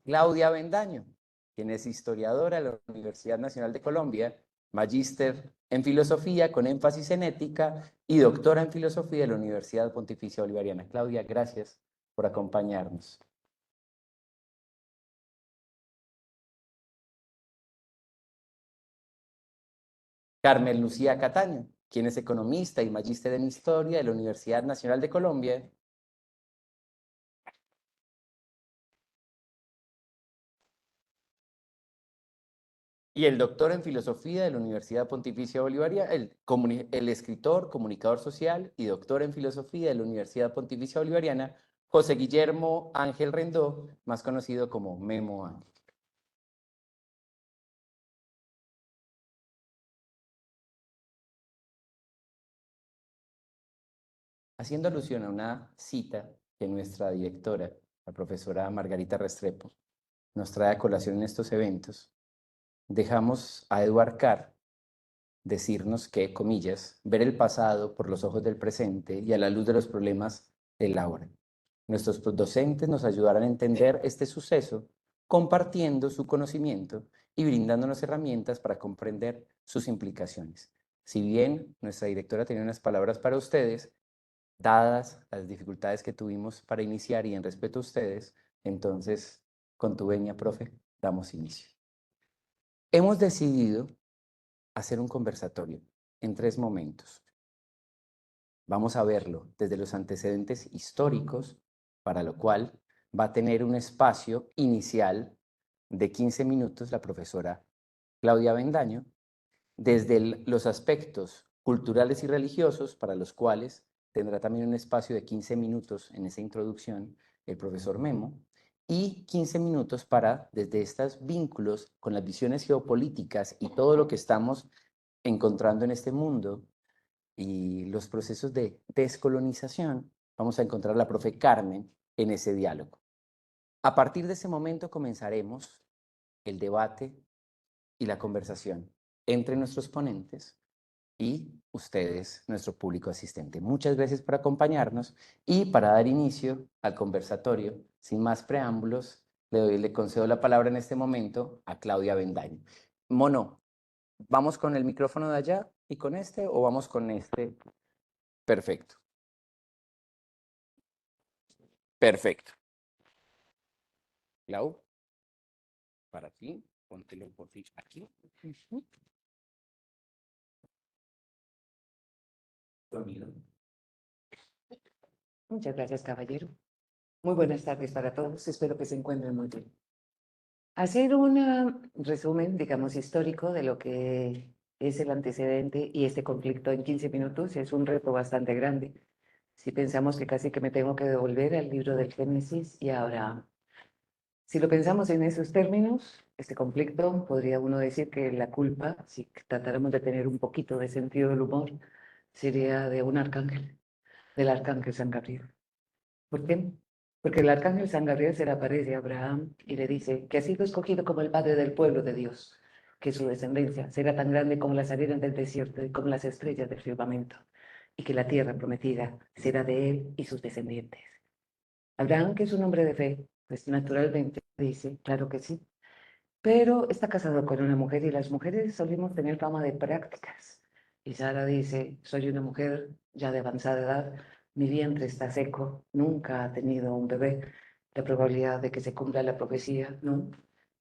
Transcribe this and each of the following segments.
Claudia Avendaño, quien es historiadora de la Universidad Nacional de Colombia, magíster en filosofía con énfasis en ética y doctora en filosofía de la Universidad Pontificia Bolivariana. Claudia, gracias por acompañarnos. Carmen Lucía Cataño, quien es economista y magíster en historia de la Universidad Nacional de Colombia. Y el doctor en filosofía de la Universidad Pontificia Bolivariana, el escritor, comunicador social y doctor en filosofía de la Universidad Pontificia Bolivariana, José Guillermo Ángel Rendó, más conocido como Memo Ángel. Haciendo alusión a una cita que nuestra directora, la profesora Margarita Restrepo, nos trae a colación en estos eventos, dejamos a Edward Carr decirnos que, comillas, ver el pasado por los ojos del presente y a la luz de los problemas del ahora. Nuestros docentes nos ayudarán a entender este suceso compartiendo su conocimiento y brindándonos herramientas para comprender sus implicaciones. Si bien nuestra directora tenía unas palabras para ustedes, dadas las dificultades que tuvimos para iniciar y en respeto a ustedes, entonces, con tu venia, profe, damos inicio. Hemos decidido hacer un conversatorio en 3 momentos. Vamos a verlo desde los antecedentes históricos, para lo cual va a tener un espacio inicial de 15 minutos la profesora Claudia Avendaño, desde los aspectos culturales y religiosos, para los cuales tendrá también un espacio de 15 minutos en esa introducción el profesor Memo, y 15 minutos para, desde estos vínculos con las visiones geopolíticas y todo lo que estamos encontrando en este mundo y los procesos de descolonización, vamos a encontrar a la profe Carmen en ese diálogo. A partir de ese momento comenzaremos el debate y la conversación entre nuestros ponentes y ustedes, nuestro público asistente. Muchas gracias por acompañarnos y para dar inicio al conversatorio, sin más preámbulos, le concedo la palabra en este momento a Claudia Avendaño. Mono, ¿vamos con el micrófono de allá y con este o vamos con este? Perfecto. Perfecto. Clau, para ti, póntelo por ti aquí. Muchas gracias, caballero. Muy buenas tardes para todos. Espero que se encuentren muy bien. Hacer un resumen, digamos, histórico de lo que es el antecedente y este conflicto en 15 minutos es un reto bastante grande. Si pensamos que casi que me tengo que devolver al libro del Génesis y a Abraham. Si lo pensamos en esos términos, este conflicto, podría uno decir que la culpa, si tratáramos de tener un poquito de sentido del humor, sería de un arcángel, del arcángel San Gabriel. ¿Por qué? Porque el arcángel San Gabriel se le aparece a Abraham y le dice que ha sido escogido como el padre del pueblo de Dios, que su descendencia será tan grande como las arenas del desierto y como las estrellas del firmamento, y que la tierra prometida será de él y sus descendientes. Abraham, que es un hombre de fe, pues naturalmente dice, claro que sí, pero está casado con una mujer y las mujeres solemos tener fama de prácticas. Y Sara dice, soy una mujer ya de avanzada edad, mi vientre está seco, nunca ha tenido un bebé, la probabilidad de que se cumpla la profecía, ¿no?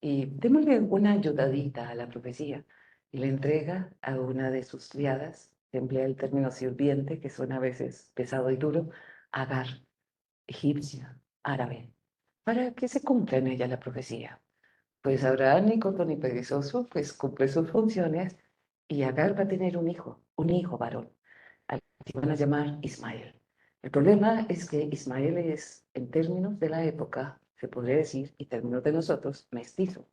Y démosle una ayudadita a la profecía. Y le entrega a una de sus criadas, se emplea el término sirviente, que suena a veces pesado y duro, Agar, egipcia, árabe, para que se cumpla en ella la profecía. Pues Abraham, ni corto ni perezoso, pues cumple sus funciones y Agar va a tener un hijo varón, al que van a llamar Ismael. El problema es que Ismael es, en términos de la época, se podría decir, y términos de nosotros, mestizo,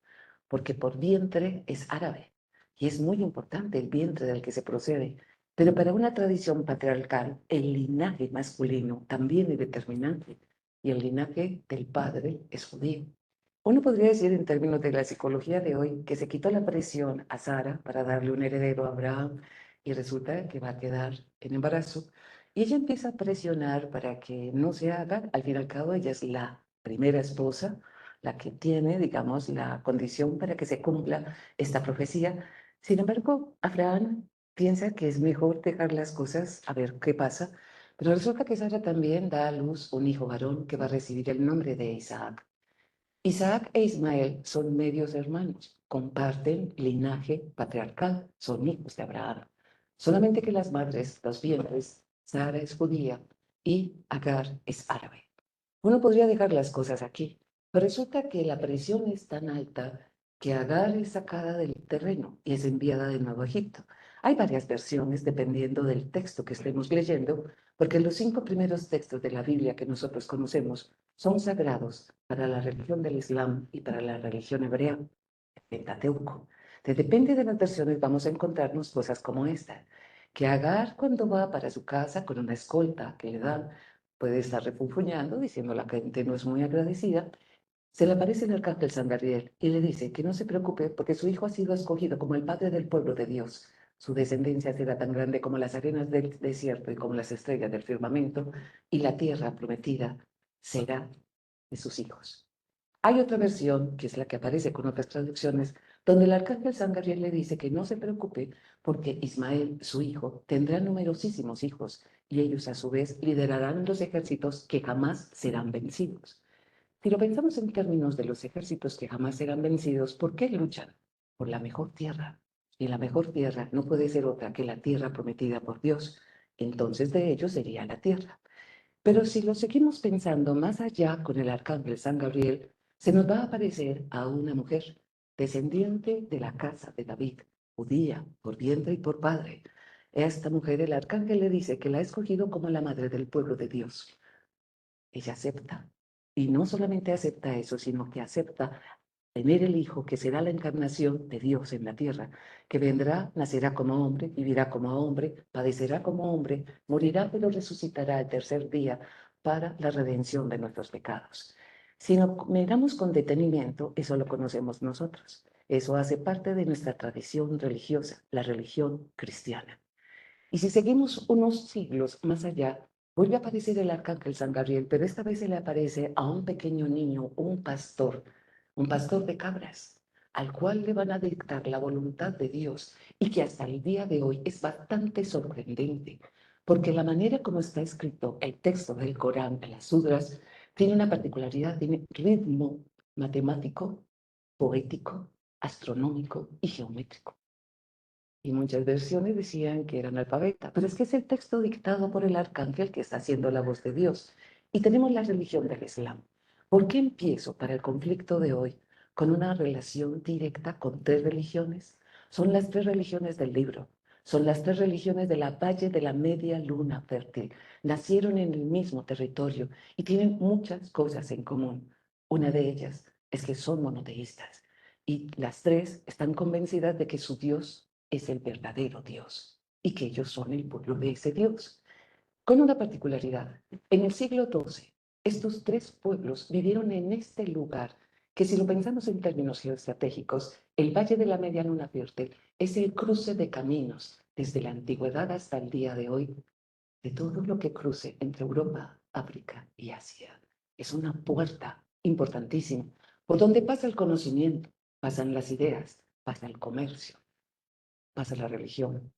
porque por vientre es árabe y es muy importante el vientre del que se procede. Pero para una tradición patriarcal, el linaje masculino también es determinante y el linaje del padre es judío. Uno podría decir en términos de la psicología de hoy que se quitó la presión a Sara para darle un heredero a Abraham y resulta que va a quedar en embarazo y ella empieza a presionar para que no se haga. Al fin y al cabo ella es la primera esposa, la que tiene, digamos, la condición para que se cumpla esta profecía. Sin embargo, Abraham piensa que es mejor dejar las cosas a ver qué pasa, pero resulta que Sara también da a luz un hijo varón que va a recibir el nombre de Isaac. Isaac e Ismael son medios hermanos, comparten linaje patriarcal, son hijos de Abraham. Solamente que las madres, los vientres, Sara es judía y Agar es árabe. Uno podría dejar las cosas aquí, pero resulta que la presión es tan alta que Agar es sacada del terreno y es enviada de nuevo a Egipto. Hay varias versiones dependiendo del texto que estemos leyendo, porque los 5 primeros textos de la Biblia que nosotros conocemos son sagrados para la religión del Islam y para la religión hebrea, el Pentateuco. Depende de las versiones vamos a encontrarnos cosas como esta, que Agar cuando va para su casa con una escolta que le dan, puede estar refunfuñando, diciendo la gente no es muy agradecida, se le aparece el arcángel San Gabriel y le dice que no se preocupe porque su hijo ha sido escogido como el padre del pueblo de Dios. Su descendencia será tan grande como las arenas del desierto y como las estrellas del firmamento, y la tierra prometida será de sus hijos. Hay otra versión, que es la que aparece con otras traducciones, donde el arcángel San Gabriel le dice que no se preocupe porque Ismael, su hijo, tendrá numerosísimos hijos y ellos a su vez liderarán los ejércitos que jamás serán vencidos. Si lo pensamos en términos de los ejércitos que jamás serán vencidos, ¿por qué luchan? Por la mejor tierra. Y la mejor tierra no puede ser otra que la tierra prometida por Dios. Entonces de ellos sería la tierra. Pero si lo seguimos pensando más allá con el arcángel San Gabriel, se nos va a aparecer a una mujer descendiente de la casa de David, judía, por vientre y por padre. Esta mujer, el arcángel le dice que la ha escogido como la madre del pueblo de Dios. Ella acepta. Y no solamente acepta eso, sino que acepta tener el Hijo que será la encarnación de Dios en la tierra, que vendrá, nacerá como hombre, vivirá como hombre, padecerá como hombre, morirá pero resucitará el tercer día para la redención de nuestros pecados. Si nos miramos con detenimiento, eso lo conocemos nosotros. Eso hace parte de nuestra tradición religiosa, la religión cristiana. Y si seguimos unos siglos más allá, vuelve a aparecer el arcángel San Gabriel, pero esta vez se le aparece a un pequeño niño, un pastor de cabras, al cual le van a dictar la voluntad de Dios y que hasta el día de hoy es bastante sorprendente, porque la manera como está escrito el texto del Corán, de las sudras, tiene una particularidad, tiene ritmo matemático, poético, astronómico y geométrico. Y muchas versiones decían que era analfabeta, pero es que es el texto dictado por el arcángel que está haciendo la voz de Dios. Y tenemos la religión del Islam. ¿Por qué empiezo para el conflicto de hoy con una relación directa con 3 religiones? Son las 3 religiones del libro. Son las 3 religiones de la Valle de la Media Luna Fértil. Nacieron en el mismo territorio y tienen muchas cosas en común. Una de ellas es que son monoteístas. Y las 3 están convencidas de que su Dios es el verdadero Dios y que ellos son el pueblo de ese Dios. Con una particularidad, en el siglo XII, estos 3 pueblos vivieron en este lugar que si lo pensamos en términos geoestratégicos, el Valle de la Media Luna Fértil es el cruce de caminos desde la antigüedad hasta el día de hoy, de todo lo que cruce entre Europa, África y Asia. Es una puerta importantísima por donde pasa el conocimiento, pasan las ideas, pasa el comercio, pasa la religión,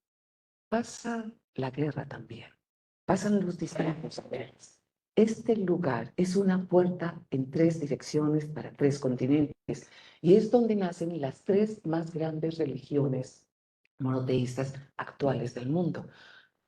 pasa la guerra también, pasan los distintos saberes. Este lugar es una puerta en 3 direcciones para 3 continentes y es donde nacen las 3 más grandes religiones monoteístas actuales del mundo.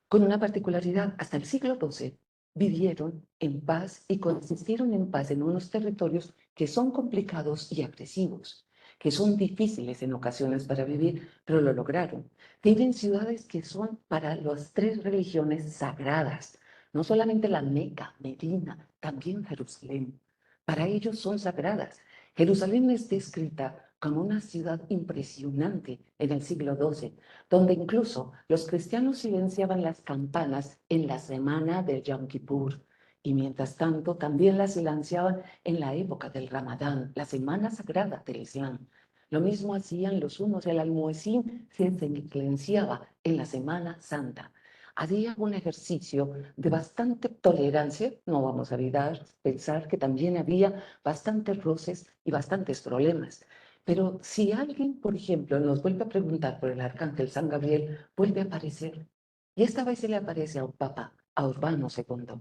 Con una particularidad, hasta el siglo XII vivieron en paz y coexistieron en paz en unos territorios que son complicados y agresivos, que son difíciles en ocasiones para vivir, pero lo lograron. Tienen ciudades que son para las 3 religiones sagradas, no solamente la Meca, Medina, también Jerusalén. Para ellos son sagradas. Jerusalén es descrita como una ciudad impresionante en el siglo XII, donde incluso los cristianos silenciaban las campanas en la semana del Yom Kippur y mientras tanto también las silenciaban en la época del Ramadán, la semana sagrada del Islam. Lo mismo hacían los unos, el almuecín se silenciaba en la Semana Santa. había un ejercicio de bastante tolerancia. No vamos a olvidar, pensar que también había bastantes roces y bastantes problemas. Pero si alguien, por ejemplo, nos vuelve a preguntar por el arcángel San Gabriel, vuelve a aparecer. Y esta vez se le aparece a un papa, a Urbano II.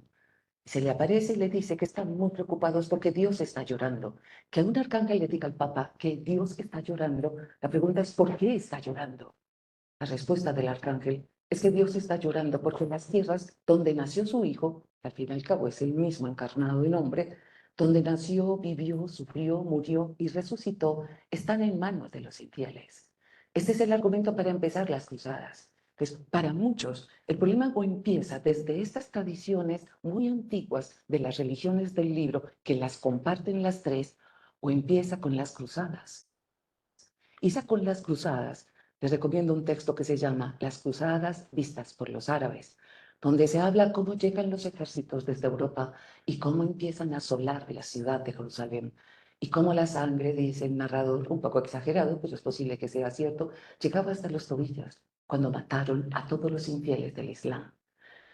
Se le aparece y le dice que están muy preocupados porque Dios está llorando. Que un arcángel le diga al Papa que Dios está llorando, la pregunta es ¿por qué está llorando? La respuesta del arcángel es que Dios está llorando porque las tierras donde nació su hijo, que al fin y al cabo es el mismo encarnado en hombre, donde nació, vivió, sufrió, murió y resucitó, están en manos de los infieles. Este es el argumento para empezar las cruzadas. Pues para muchos, el problema o empieza desde estas tradiciones muy antiguas de las religiones del libro, que las comparten las tres, o empieza con las cruzadas. Isa con las cruzadas, les recomiendo un texto que se llama Las cruzadas vistas por los árabes, donde se habla cómo llegan los ejércitos desde Europa y cómo empiezan a asolar la ciudad de Jerusalén. Y cómo la sangre, dice el narrador, un poco exagerado, pero es posible que sea cierto, llegaba hasta los tobillos cuando mataron a todos los infieles del Islam.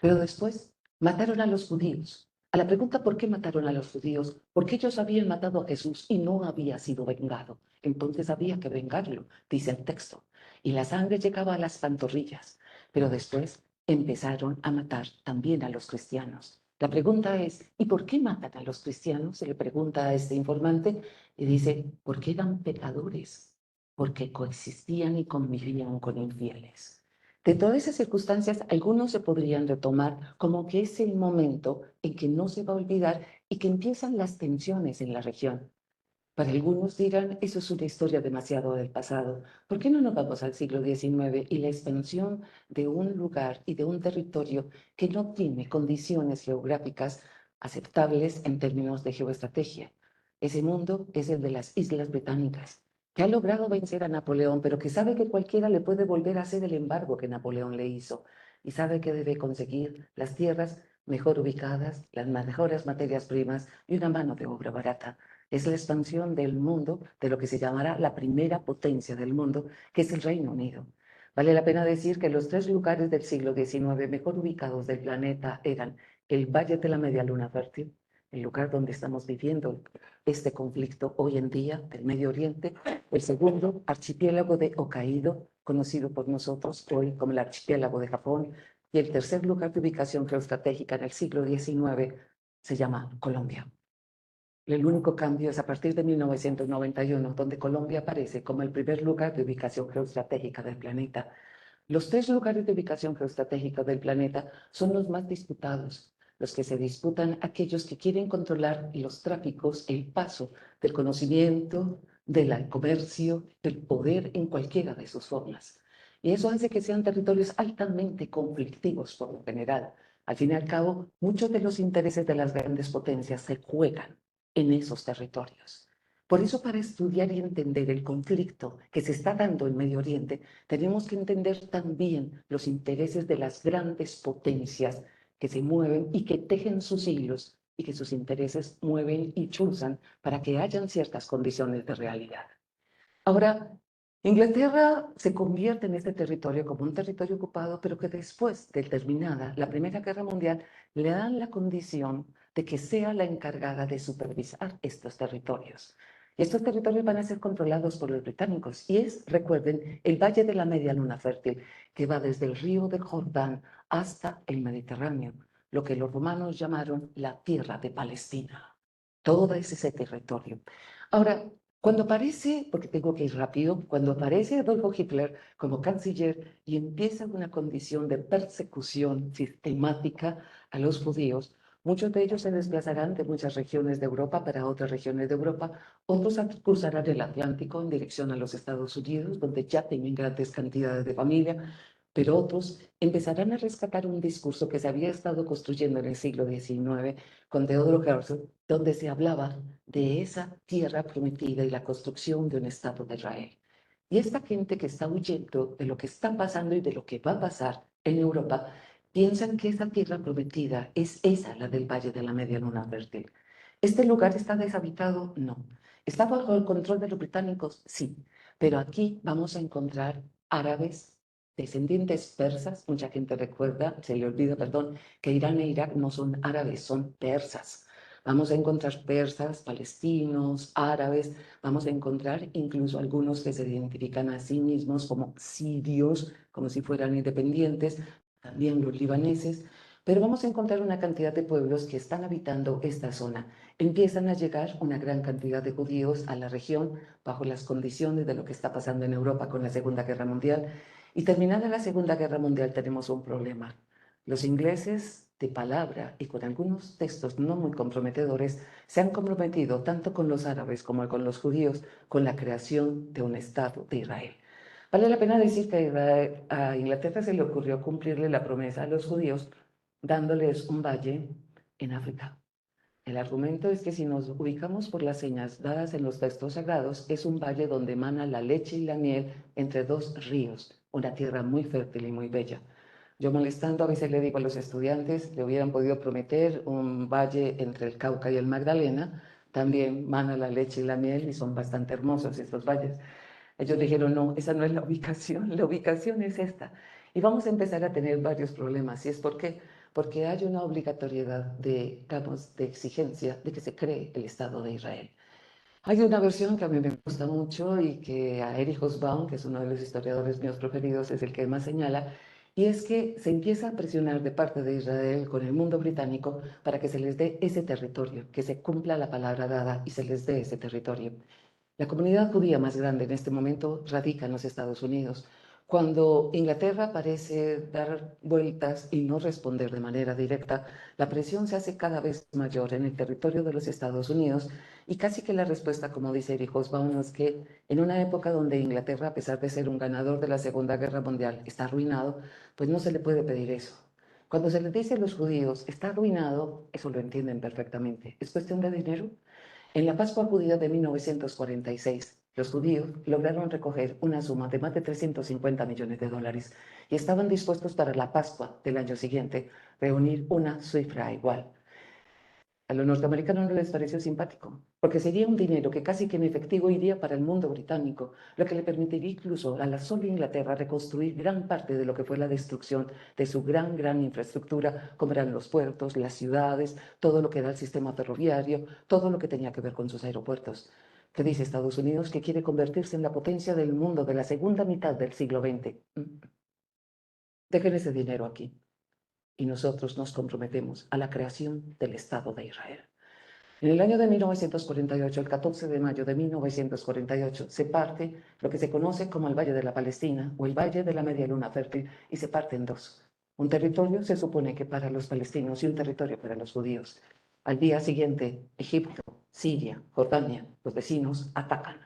Pero después mataron a los judíos. A la pregunta por qué mataron a los judíos, porque ellos habían matado a Jesús y no había sido vengado. Entonces había que vengarlo, dice el texto. Y la sangre llegaba a las pantorrillas. Pero después empezaron a matar también a los cristianos. La pregunta es, ¿y por qué matan a los cristianos? Se le pregunta a este informante y dice, porque eran pecadores, porque coexistían y convivían con infieles. De todas esas circunstancias, algunos se podrían retomar como que es el momento en que no se va a olvidar y que empiezan las tensiones en la región. Para algunos dirán, eso es una historia demasiado del pasado. ¿Por qué no nos vamos al siglo XIX y la expansión de un lugar y de un territorio que no tiene condiciones geográficas aceptables en términos de geoestrategia? Ese mundo es el de las Islas Británicas, que ha logrado vencer a Napoleón, pero que sabe que cualquiera le puede volver a hacer el embargo que Napoleón le hizo y sabe que debe conseguir las tierras mejor ubicadas, las mejores materias primas y una mano de obra barata. Es la expansión del mundo, de lo que se llamará la primera potencia del mundo, que es el Reino Unido. Vale la pena decir que los tres lugares del siglo XIX mejor ubicados del planeta eran el Valle de la Media Luna Fértil, el lugar donde estamos viviendo este conflicto hoy en día del Medio Oriente, el segundo, archipiélago de Hokkaido, conocido por nosotros hoy como el archipiélago de Japón, y el tercer lugar de ubicación geoestratégica en el siglo XIX se llama Colombia. El único cambio es a partir de 1991, donde Colombia aparece como el primer lugar de ubicación geoestratégica del planeta. Los tres lugares de ubicación geoestratégica del planeta son los más disputados, los que se disputan aquellos que quieren controlar los tráficos, el paso del conocimiento, del comercio, del poder en cualquiera de sus formas. Y eso hace que sean territorios altamente conflictivos por lo general. Al fin y al cabo, muchos de los intereses de las grandes potencias se juegan en esos territorios. Por eso, para estudiar y entender el conflicto que se está dando en Medio Oriente, tenemos que entender también los intereses de las grandes potencias que se mueven y que tejen sus hilos y que sus intereses mueven y chuzan para que hayan ciertas condiciones de realidad. Ahora, Inglaterra se convierte en este territorio como un territorio ocupado, pero que después de terminada la Primera Guerra Mundial le dan la condición de que sea la encargada de supervisar estos territorios. Y estos territorios van a ser controlados por los británicos. Y es, recuerden, el Valle de la Media Luna Fértil, que va desde el río de Jordán hasta el Mediterráneo, lo que los romanos llamaron la tierra de Palestina. Todo es ese territorio. Ahora, cuando aparece, porque tengo que ir rápido, cuando aparece Adolfo Hitler como canciller y empieza una condición de persecución sistemática a los judíos, muchos de ellos se desplazarán de muchas regiones de Europa para otras regiones de Europa, otros cruzarán el Atlántico en dirección a los Estados Unidos, donde ya tienen grandes cantidades de familia, pero otros empezarán a rescatar un discurso que se había estado construyendo en el siglo XIX con Theodor Herzl, donde se hablaba de esa tierra prometida y la construcción de un Estado de Israel. Y esta gente que está huyendo de lo que está pasando y de lo que va a pasar en Europa, piensan que esa tierra prometida es esa, la del Valle de la Media Luna Fértil. ¿Este lugar está deshabitado? No. ¿Está bajo el control de los británicos? Sí. Pero aquí vamos a encontrar árabes, descendientes persas. Mucha gente recuerda, se le olvida, perdón, que Irán e Irak no son árabes, son persas. Vamos a encontrar persas, palestinos, árabes, vamos a encontrar incluso algunos que se identifican a sí mismos como sirios, como si fueran independientes, también los libaneses, pero vamos a encontrar una cantidad de pueblos que están habitando esta zona. Empiezan a llegar una gran cantidad de judíos a la región bajo las condiciones de lo que está pasando en Europa con la Segunda Guerra Mundial. Y terminada la Segunda Guerra Mundial tenemos un problema. Los ingleses, de palabra y con algunos textos no muy comprometedores, se han comprometido tanto con los árabes como con los judíos con la creación de un Estado de Israel. Vale la pena decir que a Inglaterra se le ocurrió cumplirle la promesa a los judíos dándoles un valle en África. El argumento es que si nos ubicamos por las señas dadas en los textos sagrados, es un valle donde emana la leche y la miel entre dos ríos, una tierra muy fértil y muy bella. Yo molestando a veces le digo a los estudiantes, le hubieran podido prometer un valle entre el Cauca y el Magdalena, también mana la leche y la miel y son bastante hermosos estos valles. Ellos dijeron, no, esa no es la ubicación es esta. Y vamos a empezar a tener varios problemas. ¿Y es por qué? Porque hay una obligatoriedad de, digamos, de exigencia de que se cree el Estado de Israel. Hay una versión que a mí me gusta mucho y que a Erich Hobsbawm, que es uno de los historiadores míos preferidos, es el que más señala, y es que se empieza a presionar de parte de Israel con el mundo británico para que se les dé ese territorio, que se cumpla la palabra dada y se les dé ese territorio. La comunidad judía más grande en este momento radica en los Estados Unidos. Cuando Inglaterra parece dar vueltas y no responder de manera directa, la presión se hace cada vez mayor en el territorio de los Estados Unidos y casi que la respuesta, como dice Erich Hobsbawm, es que en una época donde Inglaterra, a pesar de ser un ganador de la Segunda Guerra Mundial, está arruinado, pues no se le puede pedir eso. Cuando se les dice a los judíos, está arruinado, eso lo entienden perfectamente. ¿Es cuestión de dinero? En la Pascua judía de 1946, los judíos lograron recoger una suma de más de 350 millones de dólares y estaban dispuestos para la Pascua del año siguiente reunir una cifra igual. A los norteamericanos no les pareció simpático, porque sería un dinero que casi que en efectivo iría para el mundo británico, lo que le permitiría incluso a la sola Inglaterra reconstruir gran parte de lo que fue la destrucción de su gran infraestructura, como eran los puertos, las ciudades, todo lo que era el sistema ferroviario, todo lo que tenía que ver con sus aeropuertos. ¿Qué dice Estados Unidos? Que quiere convertirse en la potencia del mundo de la segunda mitad del siglo XX. Dejen ese dinero aquí y nosotros nos comprometemos a la creación del Estado de Israel. En el año de 1948, el 14 de mayo de 1948, se parte lo que se conoce como el Valle de la Palestina o el Valle de la Media Luna Fértil y se parte en dos. Un territorio se supone que para los palestinos y un territorio para los judíos. Al día siguiente, Egipto, Siria, Jordania, los vecinos atacan.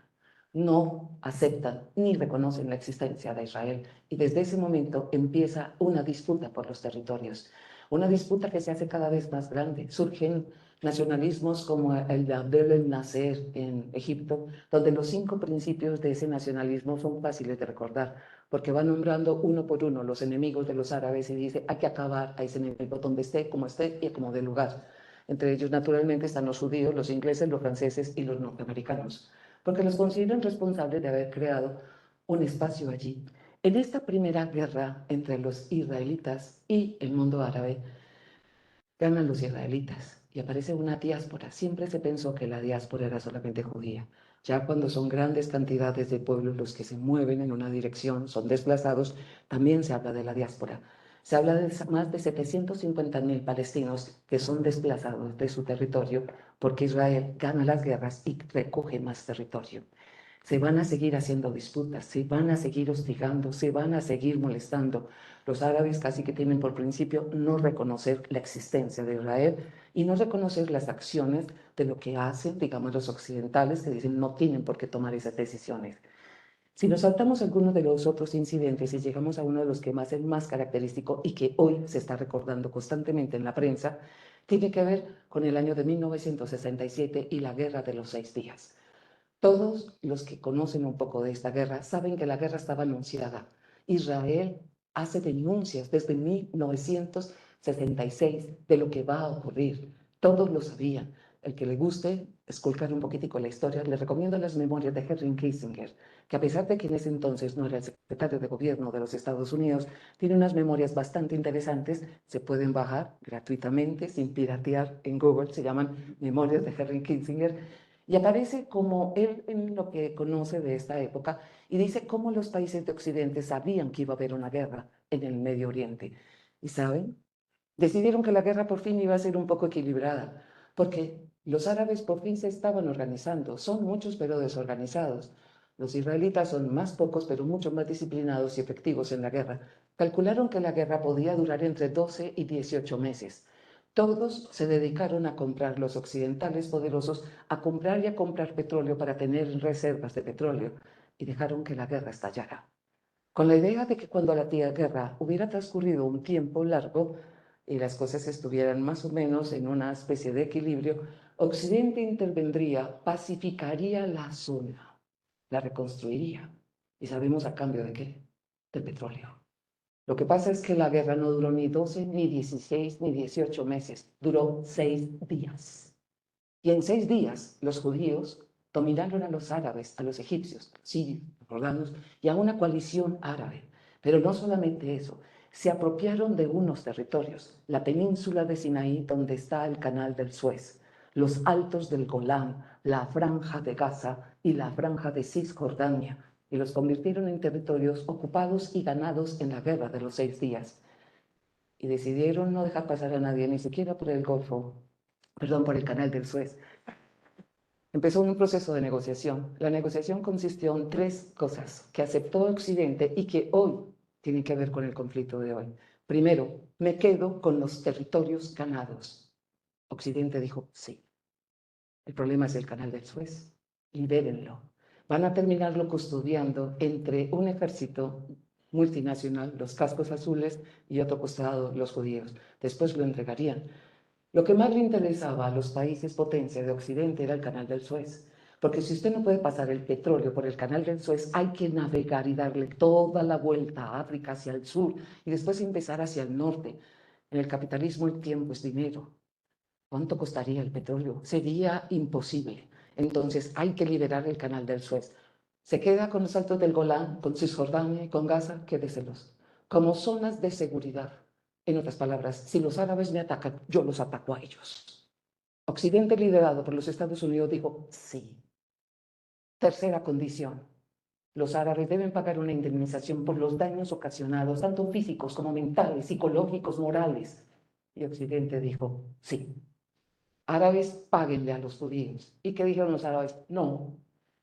No aceptan ni reconocen la existencia de Israel y desde ese momento empieza una disputa por los territorios. Una disputa que se hace cada vez más grande. Surgen nacionalismos como el de Abdel el-Nasser en Egipto, donde los 5 principios de ese nacionalismo son fáciles de recordar, porque va nombrando uno por uno los enemigos de los árabes y dice, hay que acabar a ese enemigo donde esté, como esté y como dé lugar. Entre ellos, naturalmente, están los judíos, los ingleses, los franceses y los norteamericanos, porque los consideran responsables de haber creado un espacio allí. En esta primera guerra entre los israelitas y el mundo árabe, ganan los israelitas y aparece una diáspora. Siempre se pensó que la diáspora era solamente judía. Ya cuando son grandes cantidades de pueblos los que se mueven en una dirección, son desplazados, también se habla de la diáspora. Se habla de más de 750.000 palestinos que son desplazados de su territorio porque Israel gana las guerras y recoge más territorio. Se van a seguir haciendo disputas, se van a seguir hostigando, se van a seguir molestando. Los árabes casi que tienen por principio no reconocer la existencia de Israel y no reconocer las acciones de lo que hacen, digamos, los occidentales que dicen no tienen por qué tomar esas decisiones. Si nos saltamos algunos de los otros incidentes y llegamos a uno de los que más es más característico y que hoy se está recordando constantemente en la prensa, tiene que ver con el año de 1967 y la Guerra de los 6 días. Todos los que conocen un poco de esta guerra saben que la guerra estaba anunciada. Israel hace denuncias desde 1966 de lo que va a ocurrir. Todos lo sabían. el que le guste esculcar un poquitico la historia, le recomiendo las memorias de Henry Kissinger, que a pesar de que en ese entonces no era el secretario de gobierno de los Estados Unidos, tiene unas memorias bastante interesantes, se pueden bajar gratuitamente, sin piratear en Google, se llaman Memorias de Henry Kissinger, y aparece como él en lo que conoce de esta época, y dice cómo los países de Occidente sabían que iba a haber una guerra en el Medio Oriente. ¿Y saben? Decidieron que la guerra por fin iba a ser un poco equilibrada, porque los árabes por fin se estaban organizando. Son muchos pero desorganizados. Los israelitas son más pocos pero mucho más disciplinados y efectivos en la guerra. Calcularon que la guerra podía durar entre 12 y 18 meses. Todos se dedicaron a comprar, los occidentales poderosos, a comprar y a comprar petróleo para tener reservas de petróleo, y dejaron que la guerra estallara. Con la idea de que cuando la guerra hubiera transcurrido un tiempo largo y las cosas estuvieran más o menos en una especie de equilibrio, Occidente intervendría, pacificaría la zona, la reconstruiría. ¿Y sabemos a cambio de qué? Del petróleo. Lo que pasa es que la guerra no duró ni 12, ni 16, ni 18 meses, duró 6 días. Y en 6 días los judíos dominaron a los árabes, a los egipcios, sirios, romanos y a una coalición árabe. Pero no solamente eso, se apropiaron de unos territorios, la península de Sinaí, donde está el canal del Suez, los altos del Golán, la franja de Gaza y la franja de Cisjordania, y los convirtieron en territorios ocupados y ganados en la guerra de los 6 días. Y decidieron no dejar pasar a nadie, ni siquiera por el Golfo, perdón, por el canal del Suez. Empezó un proceso de negociación. La negociación consistió en 3 cosas que aceptó Occidente y que hoy tienen que ver con el conflicto de hoy. Primero, me quedo con los territorios ganados. Occidente dijo sí. El problema es el canal del Suez. Libérenlo. Van a terminarlo custodiando entre un ejército multinacional, los cascos azules, y otro costado, los judíos. Después lo entregarían. Lo que más le interesaba a los países potencia de Occidente era el canal del Suez, porque si usted no puede pasar el petróleo por el canal del Suez, hay que navegar y darle toda la vuelta a África hacia el sur y después empezar hacia el norte. En el capitalismo el tiempo es dinero. ¿Cuánto costaría el petróleo? Sería imposible. Entonces hay que liberar el canal del Suez. Se queda con los altos del Golán, con Cisjordania y con Gaza, quédeselos, como zonas de seguridad. En otras palabras, si los árabes me atacan, yo los ataco a ellos. Occidente, liderado por los Estados Unidos, dijo sí. Tercera condición: los árabes deben pagar una indemnización por los daños ocasionados, tanto físicos como mentales, psicológicos, morales. Y Occidente dijo sí. Árabes, páguenle a los judíos. ¿Y qué dijeron los árabes? No.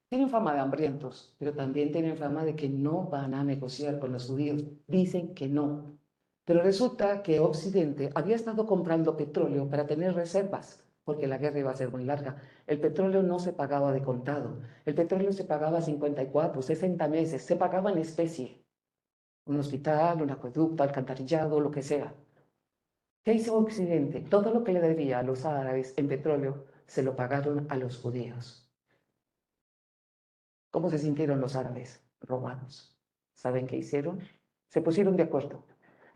Tienen fama de hambrientos, pero también tienen fama de que no van a negociar con los judíos. Dicen que no. Pero resulta que Occidente había estado comprando petróleo para tener reservas, porque la guerra iba a ser muy larga. El petróleo no se pagaba de contado. El petróleo se pagaba 54, 60 meses. Se pagaba en especie. Un hospital, un acueducto, alcantarillado, lo que sea. ¿Qué hizo Occidente? Todo lo que le debía a los árabes en petróleo se lo pagaron a los judíos. ¿Cómo se sintieron los árabes? Robados. ¿Saben qué hicieron? Se pusieron de acuerdo.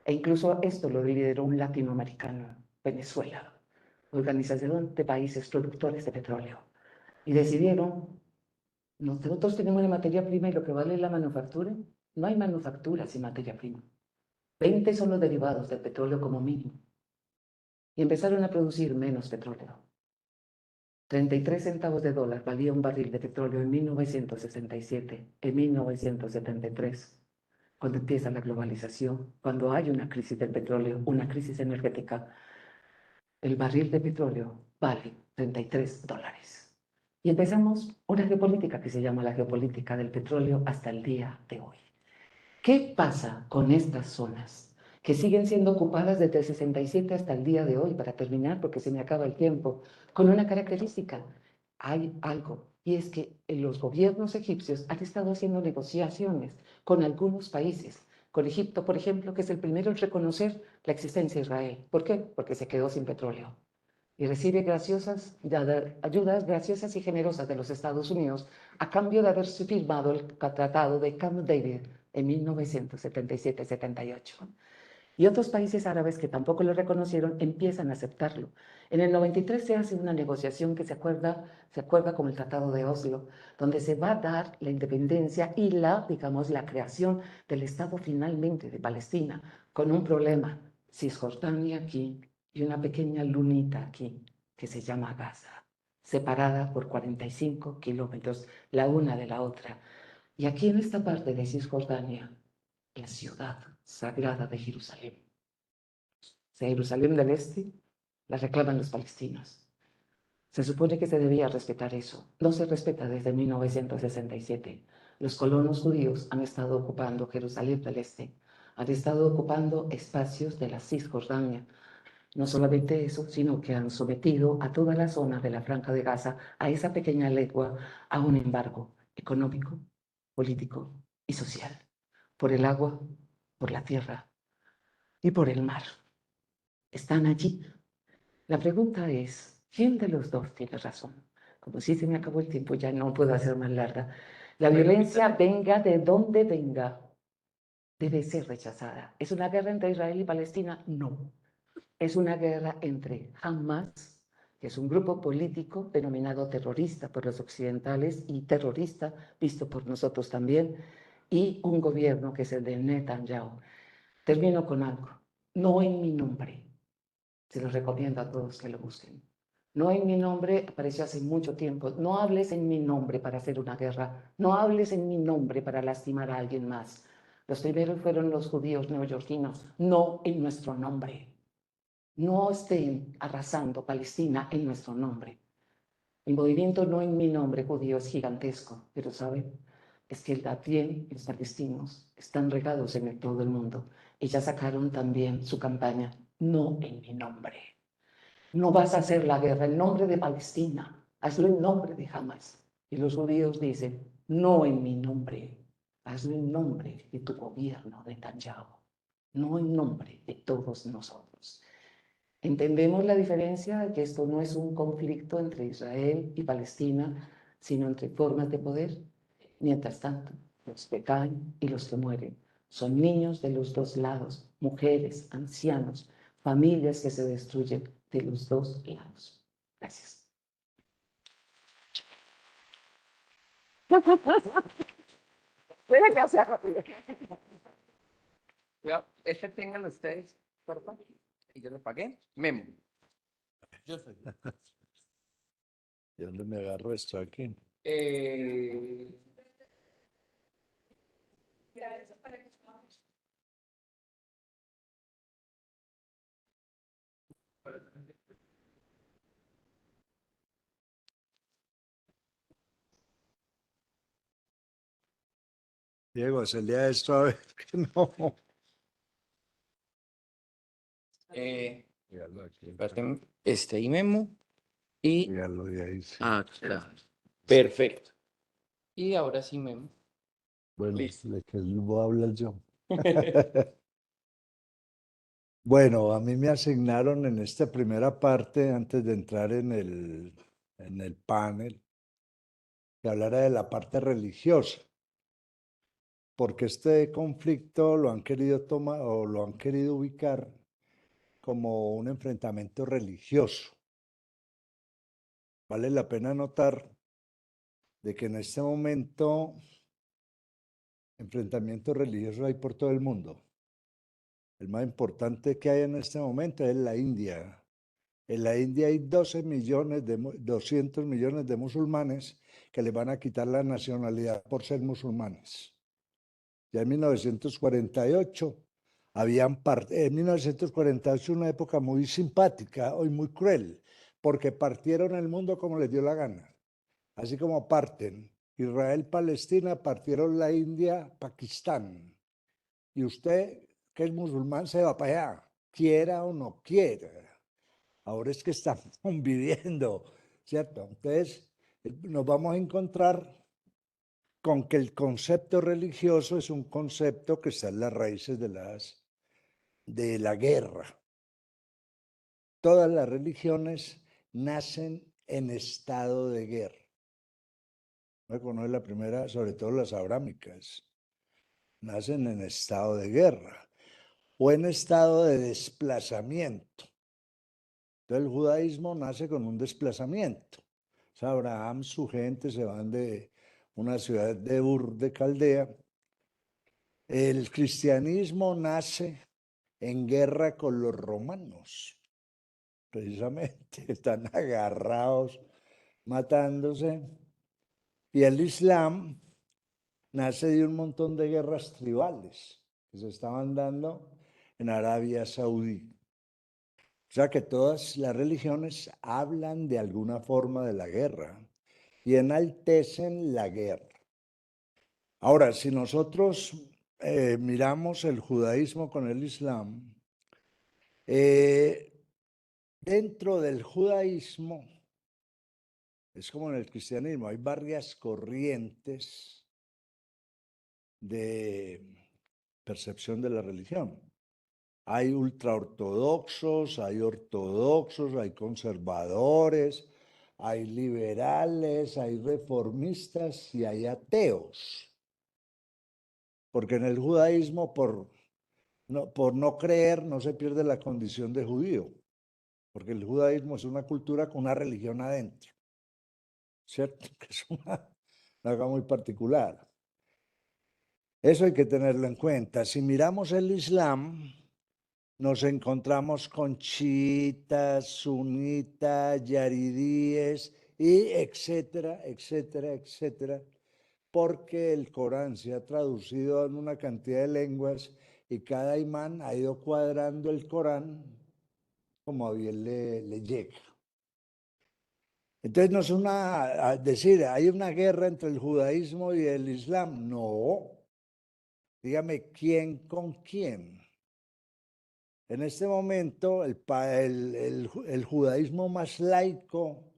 E incluso esto lo lideró un latinoamericano, Venezuela, Organización de Países Productores de Petróleo. Y decidieron, nosotros tenemos la materia prima y lo que vale es la manufactura. No hay manufactura sin materia prima. 20 son los derivados del petróleo como mínimo. Y empezaron a producir menos petróleo. 33 centavos de dólar valía un barril de petróleo en 1967, en 1973, cuando empieza la globalización, cuando hay una crisis del petróleo, una crisis energética. El barril de petróleo vale 33 dólares. Y empezamos una geopolítica que se llama la geopolítica del petróleo hasta el día de hoy. ¿Qué pasa con estas zonas que siguen siendo ocupadas desde el 67 hasta el día de hoy? Para terminar, porque se me acaba el tiempo, con una característica: hay algo, y es que los gobiernos egipcios han estado haciendo negociaciones con algunos países, con Egipto, por ejemplo, que es el primero en reconocer la existencia de Israel. ¿Por qué? Porque se quedó sin petróleo y recibe ayudas graciosas y generosas de los Estados Unidos a cambio de haberse firmado el tratado de Camp David en 1977-78. Y otros países árabes que tampoco lo reconocieron empiezan a aceptarlo. En el 93 se hace una negociación que se acuerda como el Tratado de Oslo, donde se va a dar la independencia y digamos, la creación del Estado finalmente de Palestina, con un problema, Cisjordania aquí y una pequeña lunita aquí, que se llama Gaza, separada por 45 kilómetros la una de la otra. Y aquí en esta parte de Cisjordania, la ciudad sagrada de Jerusalén. Jerusalén del Este la reclaman los palestinos. Se supone que se debía respetar eso. No se respeta desde 1967. Los colonos judíos han estado ocupando Jerusalén del Este, han estado ocupando espacios de la Cisjordania. No solamente eso, sino que han sometido a toda la zona de la Franja de Gaza, a esa pequeña legua, a un embargo económico, político y social, por el agua, por la tierra y por el mar. Están allí. La pregunta es, ¿quién de los dos tiene razón? Como si se me acabó el tiempo, ya no puedo hacer más larga. La violencia, venga de donde venga, debe ser rechazada. ¿Es una guerra entre Israel y Palestina? No. Es una guerra entre Hamas, que es un grupo político denominado terrorista por los occidentales y terrorista visto por nosotros también, y un gobierno que es el de Netanyahu. Termino con algo. No en mi nombre. Se los recomiendo a todos que lo busquen. No en mi nombre apareció hace mucho tiempo. No hables en mi nombre para hacer una guerra. No hables en mi nombre para lastimar a alguien más. Los primeros fueron los judíos neoyorquinos. No en nuestro nombre. No estén arrasando Palestina en nuestro nombre. El movimiento no en mi nombre judío es gigantesco, pero ¿saben? Es que también los palestinos están regados en todo el mundo y ya sacaron también su campaña, no en mi nombre. No vas a hacer la guerra en nombre de Palestina, hazlo en nombre de Hamas. Y los judíos dicen, no en mi nombre, hazlo en nombre de tu gobierno, de Netanyahu, no en nombre de todos nosotros. Entendemos la diferencia, que esto no es un conflicto entre Israel y Palestina, sino entre formas de poder. Mientras tanto, los que caen y los que mueren son niños de los dos lados, mujeres, ancianos, familias que se destruyen de los dos lados. Gracias. Puede que sea rápido. Este tengan ustedes, por favor. Y yo lo pagué. Memo. Yo soy. ¿Y dónde me agarro esto aquí? Eh... Diego, se lea esto a ver que no. Míralo aquí. espérate, este y Memo. Y. Míralo de ahí. Sí. Ah, claro. Perfecto. Y ahora sí, Memo. Bueno, Listo. de que voy a hablar yo. Bueno, a mí me asignaron en esta primera parte, antes de entrar en el panel, que hablara de la parte religiosa, porque este conflicto lo han querido tomar o lo han querido ubicar como un enfrentamiento religioso. Vale la pena notar de que en este momento enfrentamientos religiosos hay por todo el mundo. El más importante que hay en este momento es la India. En la India hay 200 millones de musulmanes que le van a quitar la nacionalidad por ser musulmanes. Ya en 1948 en 1948 una época muy simpática y muy cruel, porque partieron el mundo como les dio la gana. Así como parten Israel, Palestina, partieron la India, Pakistán. Y usted, que es musulmán, se va para allá, quiera o no quiera. Ahora es que estamos conviviendo, ¿cierto? Entonces, nos vamos a encontrar con que el concepto religioso es un concepto que está en las raíces de la guerra. Todas las religiones nacen en estado de guerra. No es la primera, sobre todo las abrámicas, nacen en estado de guerra. o en estado de desplazamiento. Entonces el judaísmo nace con un desplazamiento. O sea, Abraham, su gente se van de una ciudad de Ur de Caldea. El cristianismo nace en guerra con los romanos, precisamente, están agarrados, matándose. Y el Islam nace de un montón de guerras tribales que se estaban dando en Arabia Saudí. O sea que todas las religiones hablan de alguna forma de la guerra y enaltecen la guerra. Ahora, si nosotros miramos el judaísmo con el Islam, dentro del judaísmo, es como en el cristianismo, hay varias corrientes de percepción de la religión. Hay ultraortodoxos, hay conservadores, hay liberales, hay reformistas y hay ateos. Porque en el judaísmo, por no creer, no se pierde la condición de judío. Porque el judaísmo es una cultura con una religión adentro. ¿Cierto? Que es una cosa muy particular. Eso hay que tenerlo en cuenta. Si miramos el Islam, nos encontramos con chiitas, sunitas, yaridíes, y etcétera, etcétera, etcétera, porque el Corán se ha traducido en una cantidad de lenguas y cada imán ha ido cuadrando el Corán como a bien le llega. Entonces no es decir, hay una guerra entre el judaísmo y el islam. No. Dígame, ¿quién con quién? En este momento, el judaísmo más laico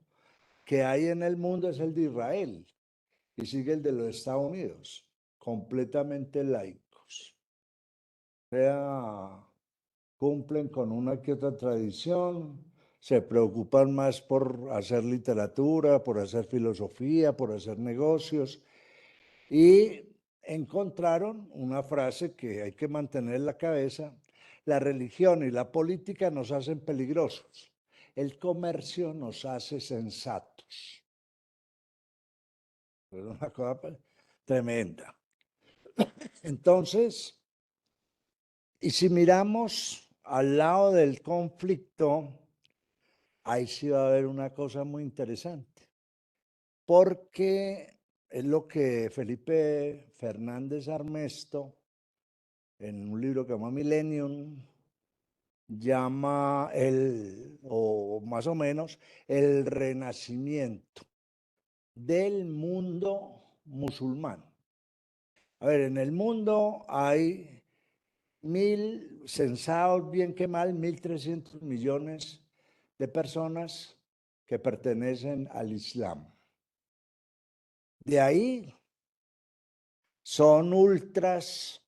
que hay en el mundo es el de Israel y sigue el de los Estados Unidos, completamente laicos. O sea, cumplen con una que otra tradición, se preocupan más por hacer literatura, por hacer filosofía, por hacer negocios, y encontraron una frase que hay que mantener en la cabeza: la religión y la política nos hacen peligrosos, el comercio nos hace sensatos. Es una cosa tremenda. Entonces, y si miramos al lado del conflicto, ahí sí va a haber una cosa muy interesante, porque es lo que Felipe Fernández Armesto, en un libro que se llama Millennium, llama o más o menos, el renacimiento del mundo musulmán. A ver, en el mundo hay censados bien que mal, 1.300 millones de personas que pertenecen al Islam. De ahí son ultras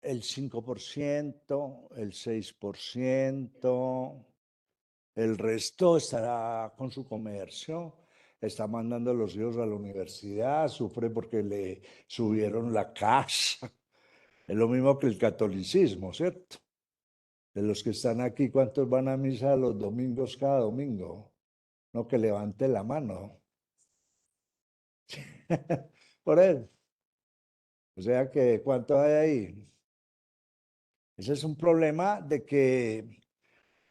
el 5%, el 6%, el resto estará con su comercio, está mandando a los hijos a la universidad, sufre porque le subieron la casa. Es lo mismo que el catolicismo, ¿cierto? De los que están aquí, ¿cuántos van a misa los domingos cada domingo? No, que levante la mano. Por él. O sea que, ¿cuántos hay ahí? Ese es un problema de que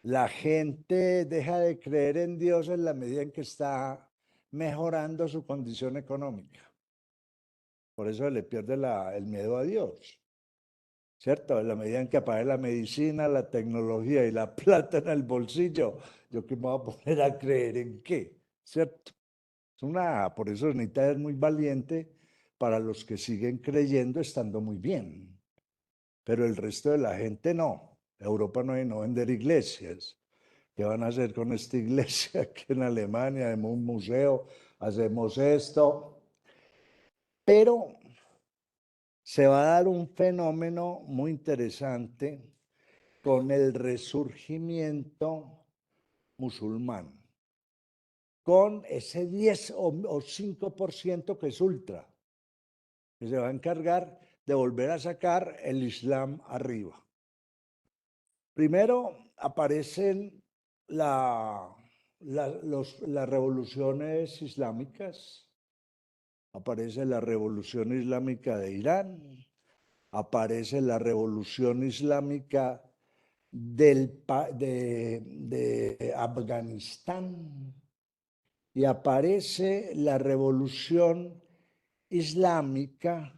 la gente deja de creer en Dios en la medida en que está mejorando su condición económica. Por eso le pierde el miedo a Dios. ¿Cierto? En la medida en que apague la medicina, la tecnología y la plata en el bolsillo, ¿yo qué me voy a poner a creer en qué? ¿Cierto? Por eso necesita ser muy valiente para los que siguen creyendo estando muy bien. Pero el resto de la gente no. Europa no hay no vender iglesias. ¿Qué van a hacer con esta iglesia aquí en Alemania? Hacemos un museo, hacemos esto. Pero se va a dar un fenómeno muy interesante con el resurgimiento musulmán, con ese 10 o 5% que es ultra, que se va a encargar de volver a sacar el Islam arriba. Primero aparecen las revoluciones islámicas, aparece la revolución islámica de Irán, aparece la revolución islámica de Afganistán y aparece la revolución islámica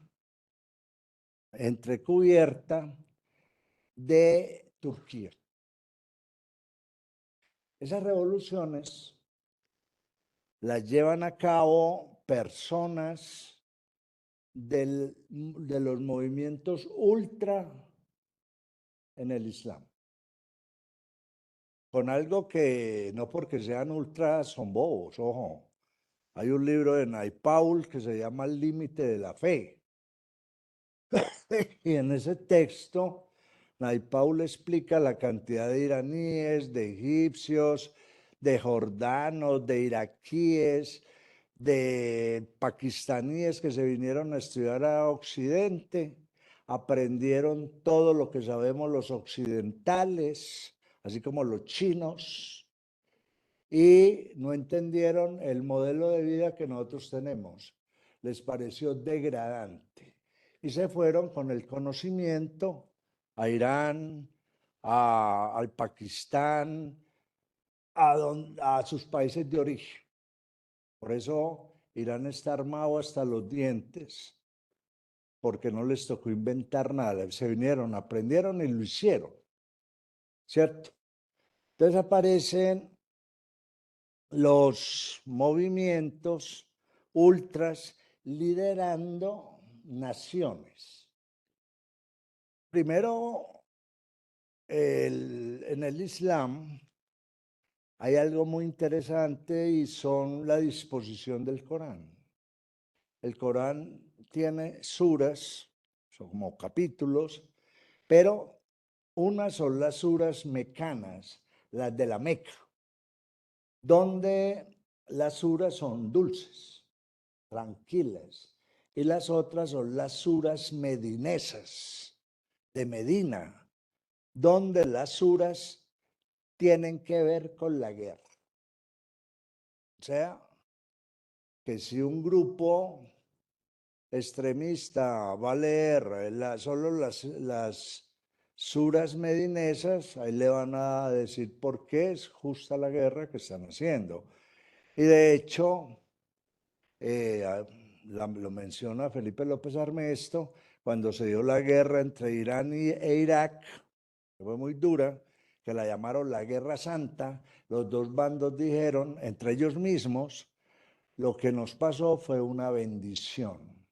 entrecubierta de Turquía. Esas revoluciones las llevan a cabo personas de los movimientos ultra en el Islam. Con algo que no porque sean ultras son bobos, ojo. Hay un libro de Naipaul que se llama El límite de la fe. Y en ese texto, Naipaul explica la cantidad de iraníes, de egipcios, de jordanos, de iraquíes, de pakistaníes que se vinieron a estudiar a Occidente, aprendieron todo lo que sabemos los occidentales, así como los chinos, y no entendieron el modelo de vida que nosotros tenemos. Les pareció degradante y se fueron con el conocimiento a Irán, al Pakistán, a sus países de origen. Por eso Irán está armado hasta los dientes, porque no les tocó inventar nada. Se vinieron, aprendieron y lo hicieron, ¿cierto? Entonces aparecen los movimientos ultras liderando naciones. Primero, en el Islam hay algo muy interesante y son la disposición del Corán. El Corán tiene suras, son como capítulos, pero unas son las suras mecanas, las de la Meca, donde las suras son dulces, tranquilas, y las otras son las suras medinesas de Medina, donde las suras tienen que ver con la guerra. O sea, que si un grupo extremista va a leer solo las suras medinesas, ahí le van a decir por qué es justa la guerra que están haciendo. Y de hecho, lo menciona Felipe López Armesto, cuando se dio la guerra entre Irán e Irak, que fue muy dura, que la llamaron la Guerra Santa, los dos bandos dijeron entre ellos mismos, lo que nos pasó fue una bendición,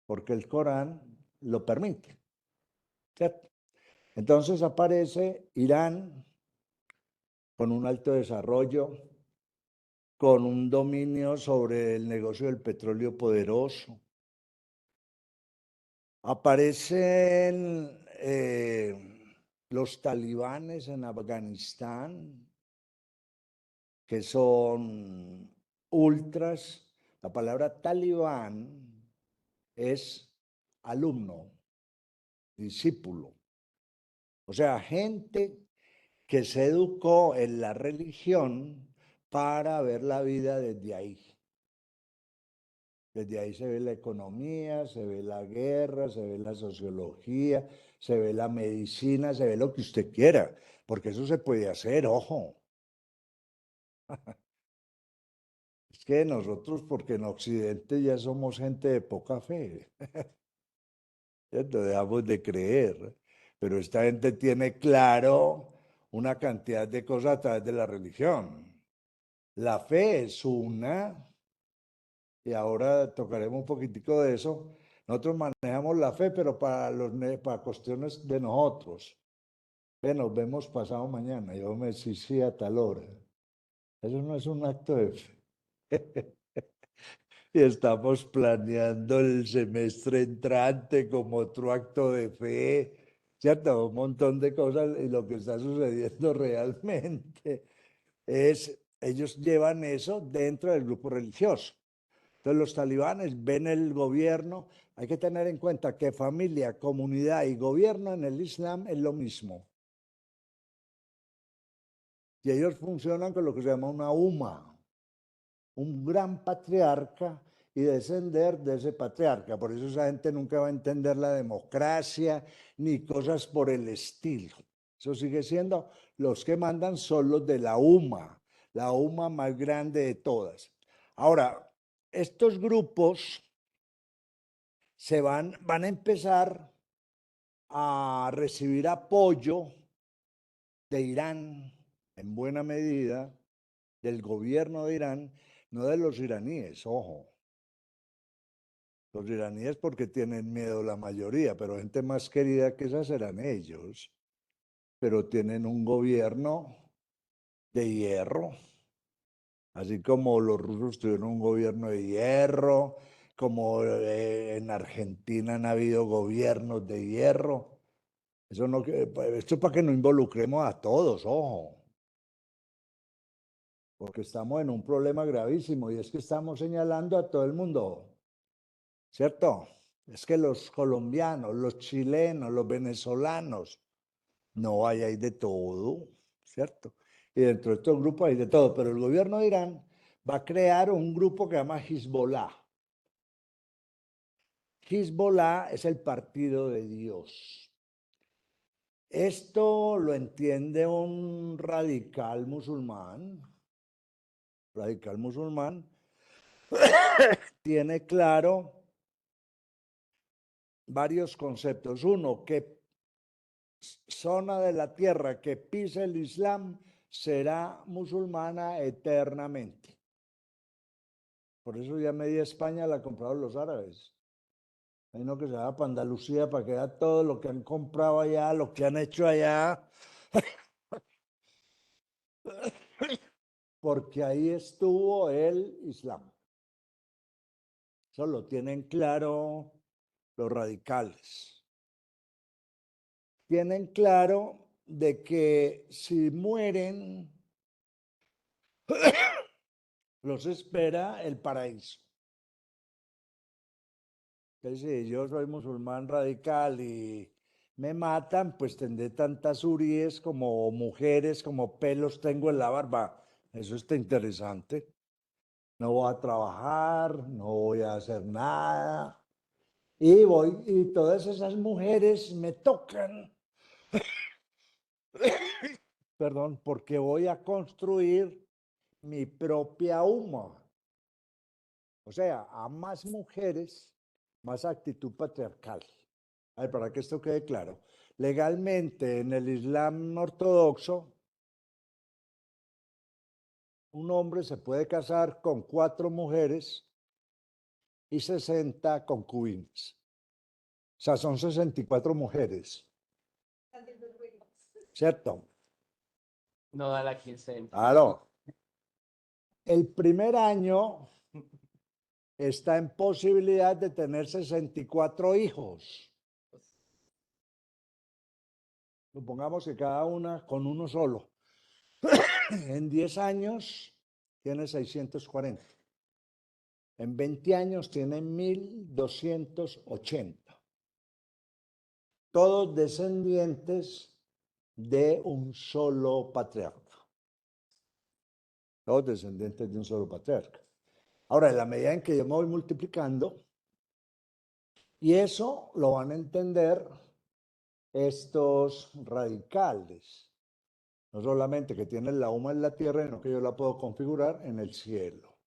porque el Corán lo permite, ¿cierto? Entonces aparece Irán con un alto desarrollo, con un dominio sobre el negocio del petróleo poderoso. Aparecen los talibanes en Afganistán, que son ultras. La palabra talibán es alumno, discípulo. O sea, gente que se educó en la religión para ver la vida desde ahí. Desde ahí se ve la economía, se ve la guerra, se ve la sociología, se ve la medicina, se ve lo que usted quiera, porque eso se puede hacer, ojo. Es que nosotros, porque en Occidente ya somos gente de poca fe, ¿cierto? Dejamos de creer, pero esta gente tiene claro una cantidad de cosas a través de la religión. La fe es una, y ahora tocaremos un poquitico de eso. Nosotros manejamos la fe, pero para cuestiones de nosotros. Nos vemos pasado mañana. Yo me decía sí a tal hora. Eso no es un acto de fe. Y estamos planeando el semestre entrante como otro acto de fe, ¿cierto? Un montón de cosas y lo que está sucediendo realmente es, ellos llevan eso dentro del grupo religioso. Entonces los talibanes ven el gobierno. Hay que tener en cuenta que familia, comunidad y gobierno en el Islam es lo mismo. Y ellos funcionan con lo que se llama una umma, un gran patriarca y descender de ese patriarca. Por eso esa gente nunca va a entender la democracia ni cosas por el estilo. Eso sigue siendo, los que mandan son los de la umma más grande de todas. Ahora, estos grupos van a empezar a recibir apoyo de Irán en buena medida, del gobierno de Irán, no de los iraníes, ojo. Los iraníes porque tienen miedo la mayoría, pero gente más querida que esas serán ellos. Pero tienen un gobierno de hierro, así como los rusos tuvieron un gobierno de hierro, como en Argentina han habido gobiernos de hierro. Eso no, esto es para que no involucremos a todos, ojo. Porque estamos en un problema gravísimo y es que estamos señalando a todo el mundo, ¿cierto? Es que los colombianos, los chilenos, los venezolanos, no hay de todo, ¿cierto? Y dentro de estos grupos hay de todo, pero el gobierno de Irán va a crear un grupo que se llama Hezbollah. Hezbollah es el partido de Dios. Esto lo entiende un radical musulmán. Radical musulmán tiene claro varios conceptos. Uno, que zona de la tierra que pise el Islam será musulmana eternamente. Por eso ya media España la compraron los árabes. Hay uno que se va para Andalucía para que vea todo lo que han comprado allá, lo que han hecho allá. Porque ahí estuvo el Islam. Eso lo tienen claro los radicales. Tienen claro de que si mueren, los espera el paraíso. Entonces, si yo soy musulmán radical y me matan, pues tendré tantas uríes como mujeres, como pelos tengo en la barba. Eso está interesante. No voy a trabajar, no voy a hacer nada. Y todas esas mujeres me tocan, perdón, porque voy a construir mi propia umma. O sea, a más mujeres, más actitud patriarcal. A ver, para que esto quede claro. Legalmente, en el Islam ortodoxo, un hombre se puede casar con 4 mujeres y 60 concubinas. O sea, son 64 mujeres. ¿Cierto? No da la quincena. Claro. El primer año está en posibilidad de tener 64 hijos. Supongamos que cada una con uno solo. En 10 años tiene 640. En 20 años tiene 1280. Todos descendientes de un solo patriarca. Todos descendientes de un solo patriarca. Ahora, en la medida en que yo me voy multiplicando, y eso lo van a entender estos radicales. No solamente que tienen la UMA en la tierra, sino que yo la puedo configurar en el cielo.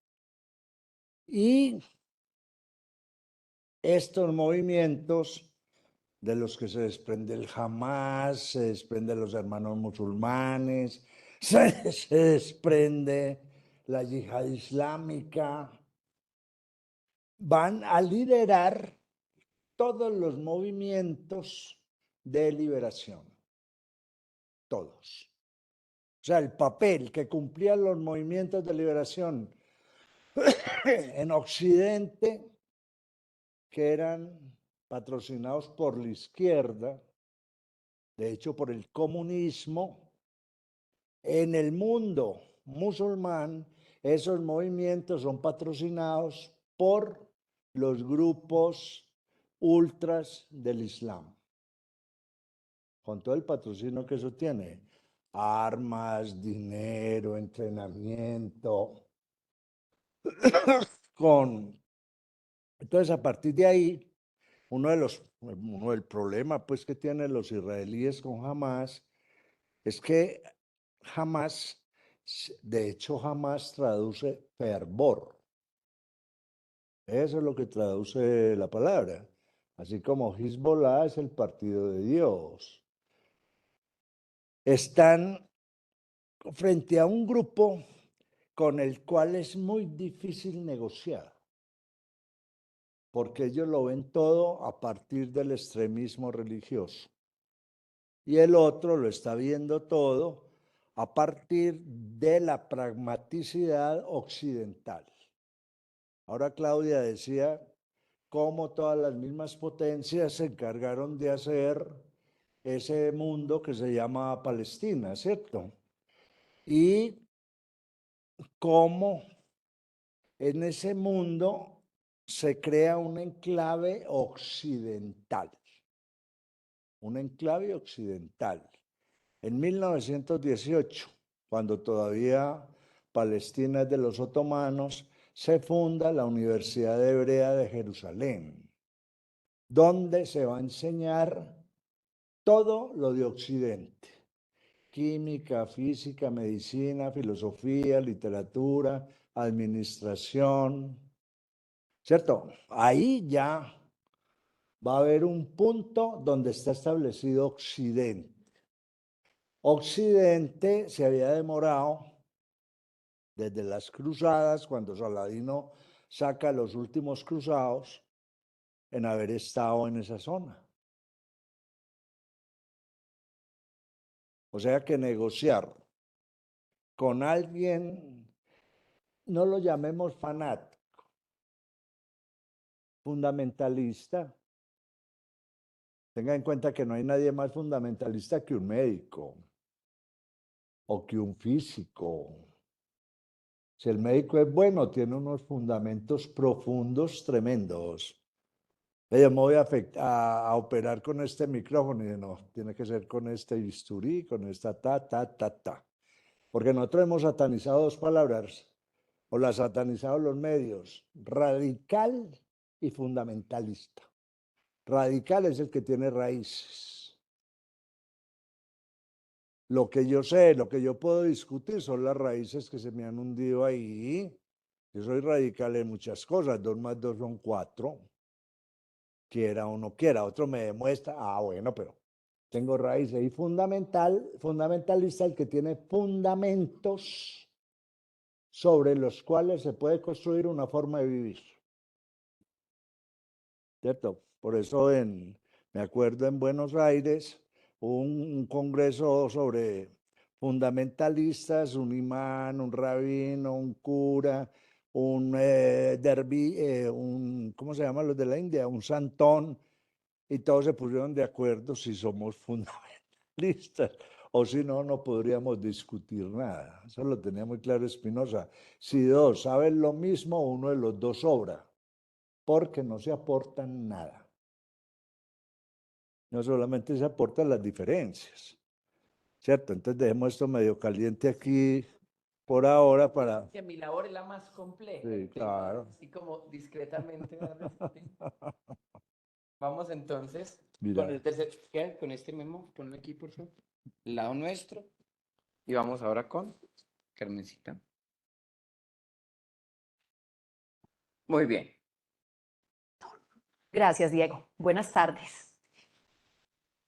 Y estos movimientos de los que se desprende el Hamas, se desprende los hermanos musulmanes, se desprende la yihad islámica, van a liderar todos los movimientos de liberación. Todos. O sea, el papel que cumplían los movimientos de liberación en Occidente, que eran patrocinados por la izquierda, de hecho por el comunismo, en el mundo musulmán, esos movimientos son patrocinados por los grupos ultras del Islam, con todo el patrocinio que eso tiene, armas, dinero, entrenamiento, entonces a partir de ahí, uno del problema pues que tienen los israelíes con Hamas es que Hamas, de hecho Hamas traduce fervor. Eso es lo que traduce la palabra. Así como Hezbollah es el partido de Dios. Están frente a un grupo con el cual es muy difícil negociar, porque ellos lo ven todo a partir del extremismo religioso. Y el otro lo está viendo todo a partir de la pragmaticidad occidental. Ahora Claudia decía cómo todas las mismas potencias se encargaron de hacer ese mundo que se llama Palestina, ¿cierto? Y cómo en ese mundo se crea un enclave occidental. Un enclave occidental. En 1918, cuando todavía Palestina es de los otomanos, se funda la Universidad Hebrea de Jerusalén, donde se va a enseñar todo lo de Occidente: química, física, medicina, filosofía, literatura, administración, ¿cierto? Ahí ya va a haber un punto donde está establecido Occidente. Occidente se había demorado desde las cruzadas, cuando Saladino saca los últimos cruzados, en haber estado en esa zona. O sea que negociar con alguien, no lo llamemos fanático, fundamentalista. Tenga en cuenta que no hay nadie más fundamentalista que un médico o que un físico. Si el médico es bueno, tiene unos fundamentos profundos tremendos. Yo me voy a operar con este micrófono, y no, tiene que ser con este bisturí, con esta ta. Porque nosotros hemos satanizado dos palabras, o las satanizado los medios: radical y fundamentalista. Radical es el que tiene raíces. Lo que yo sé, lo que yo puedo discutir son las raíces que se me han hundido ahí. Yo soy radical en muchas cosas. 2 más 2 son 4. Quiera o no quiera, otro me demuestra, bueno, pero tengo raíces. Y fundamentalista, el que tiene fundamentos sobre los cuales se puede construir una forma de vivir. ¿Cierto? Por eso me acuerdo en Buenos Aires, un congreso sobre fundamentalistas, un imán, un rabino, un cura, un ¿cómo se llaman los de la India? Un santón, y todos se pusieron de acuerdo si somos fundamentalistas o si no, no podríamos discutir nada. Eso lo tenía muy claro Spinoza. Si dos saben lo mismo, uno de los dos sobra, porque no se aportan nada. No solamente se aportan las diferencias, ¿cierto? Entonces dejemos esto medio caliente aquí por ahora para... Que mi labor es la más compleja. Sí, claro. Así como discretamente darles el tema. Vamos entonces Mira. con el tercer, ¿qué? Con este memo, ponlo aquí por favor, lado nuestro. Y vamos ahora con Carmencita. Muy bien. Gracias, Diego. Buenas tardes.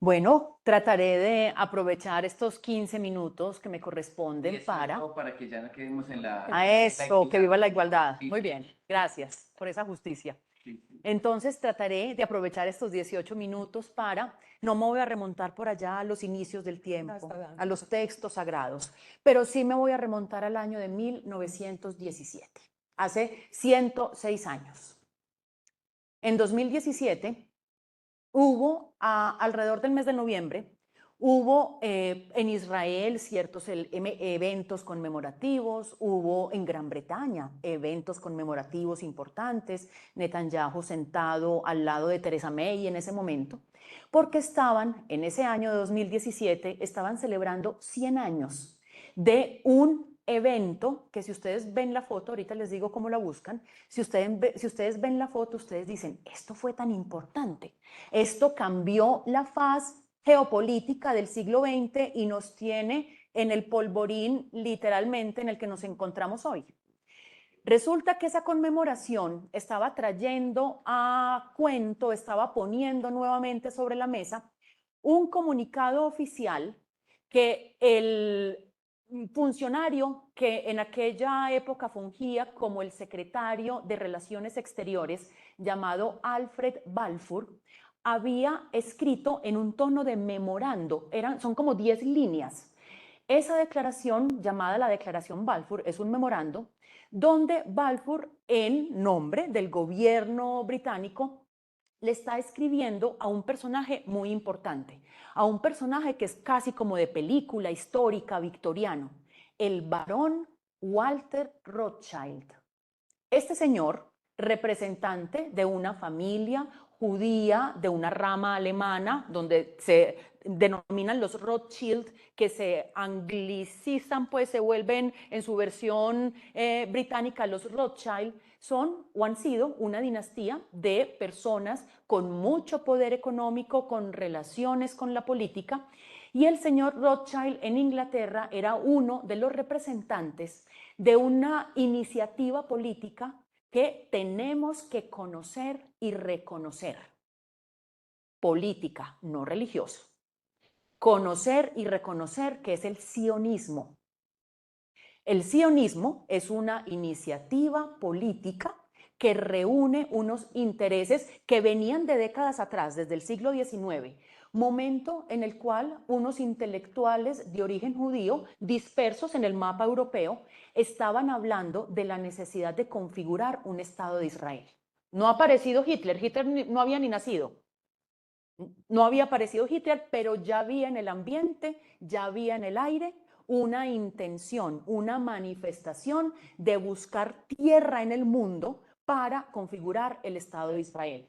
Bueno, trataré de aprovechar estos 15 minutos que me corresponden para que ya no quedemos en la... a eso, que viva la igualdad. Muy bien, gracias por esa justicia. Entonces trataré de aprovechar estos 18 minutos para, no me voy a remontar por allá a los inicios del tiempo, a los textos sagrados, pero sí me voy a remontar al año de 1917, hace 106 años. En 2017 hubo, alrededor del mes de noviembre, Hubo en Israel ciertos eventos conmemorativos, hubo en Gran Bretaña eventos conmemorativos importantes, Netanyahu sentado al lado de Theresa May en ese momento, porque estaban, en ese año de 2017, estaban celebrando 100 años de un evento que si ustedes ven la foto, ahorita les digo cómo la buscan, si ustedes ven la foto, ustedes dicen, esto fue tan importante, esto cambió la faz geopolítica del siglo XX y nos tiene en el polvorín literalmente en el que nos encontramos hoy. Resulta que esa conmemoración estaba trayendo a cuento, estaba poniendo nuevamente sobre la mesa un comunicado oficial que el funcionario que en aquella época fungía como el secretario de Relaciones Exteriores, llamado Alfred Balfour, había escrito en un tono de memorando, son como 10 líneas. Esa declaración, llamada la Declaración Balfour, es un memorando donde Balfour, en nombre del gobierno británico, le está escribiendo a un personaje muy importante, a un personaje que es casi como de película histórica victoriano, el barón Walter Rothschild. Este señor, representante de una familia judía, de una rama alemana, donde se denominan los Rothschild, que se anglicizan, pues se vuelven en su versión británica los Rothschild, son o han sido una dinastía de personas con mucho poder económico, con relaciones con la política, y el señor Rothschild en Inglaterra era uno de los representantes de una iniciativa política que tenemos que conocer y reconocer. Política, no religiosa. Conocer y reconocer que es el sionismo. El sionismo es una iniciativa política que reúne unos intereses que venían de décadas atrás, desde el siglo XIX, momento en el cual unos intelectuales de origen judío dispersos en el mapa europeo estaban hablando de la necesidad de configurar un Estado de Israel. No ha aparecido Hitler, Hitler no había ni nacido. No había aparecido Hitler, pero ya había en el ambiente, ya había en el aire una intención, una manifestación de buscar tierra en el mundo para configurar el Estado de Israel.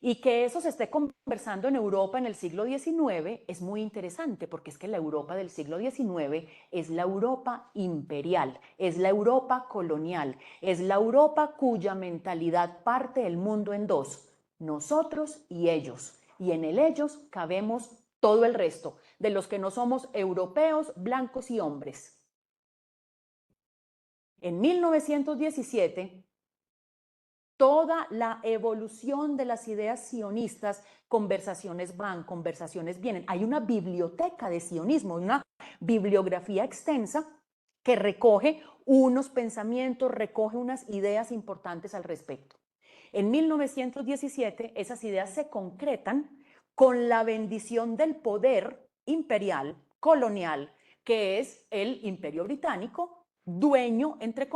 Y que eso se esté conversando en Europa en el siglo XIX es muy interesante, porque es que la Europa del siglo XIX es la Europa imperial, es la Europa colonial, es la Europa cuya mentalidad parte el mundo en dos, nosotros y ellos. Y en el ellos cabemos todo el resto, de los que no somos europeos, blancos y hombres. En 1917, toda la evolución de las ideas sionistas, conversaciones van, conversaciones vienen. Hay una biblioteca de sionismo, una bibliografía extensa que recoge unos pensamientos, recoge unas ideas importantes al respecto. En 1917, esas ideas se concretan con la bendición del poder imperial, colonial, que es el Imperio Británico, dueño, entre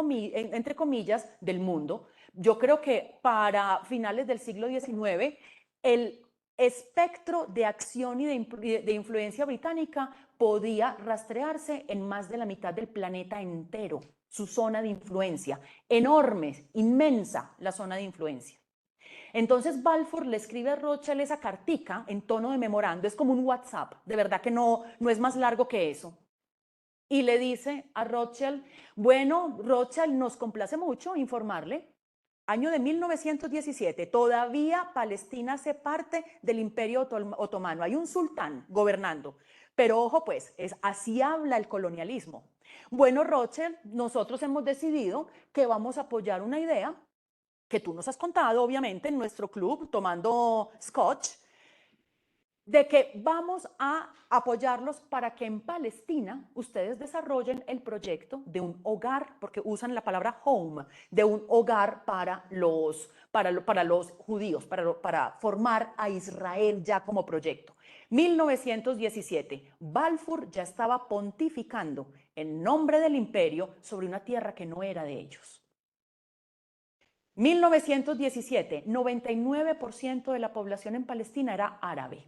comillas, del mundo. Yo creo que para finales del siglo XIX, el espectro de acción y de influencia británica podía rastrearse en más de la mitad del planeta entero, su zona de influencia, enorme, inmensa la zona de influencia. Entonces Balfour le escribe a Rothschild esa cartica en tono de memorando, es como un WhatsApp, de verdad que no es más largo que eso. Y le dice a Rothschild, bueno, Rothschild, nos complace mucho informarle, año de 1917, todavía Palestina hace parte del Imperio Otomano, hay un sultán gobernando, pero ojo pues, así habla el colonialismo. Bueno, Rothschild, nosotros hemos decidido que vamos a apoyar una idea que tú nos has contado, obviamente, en nuestro club, tomando scotch, de que vamos a apoyarlos para que en Palestina ustedes desarrollen el proyecto de un hogar, porque usan la palabra home, de un hogar para los judíos, para formar a Israel ya como proyecto. 1917, Balfour ya estaba pontificando en nombre del imperio sobre una tierra que no era de ellos. 1917, 99% de la población en Palestina era árabe.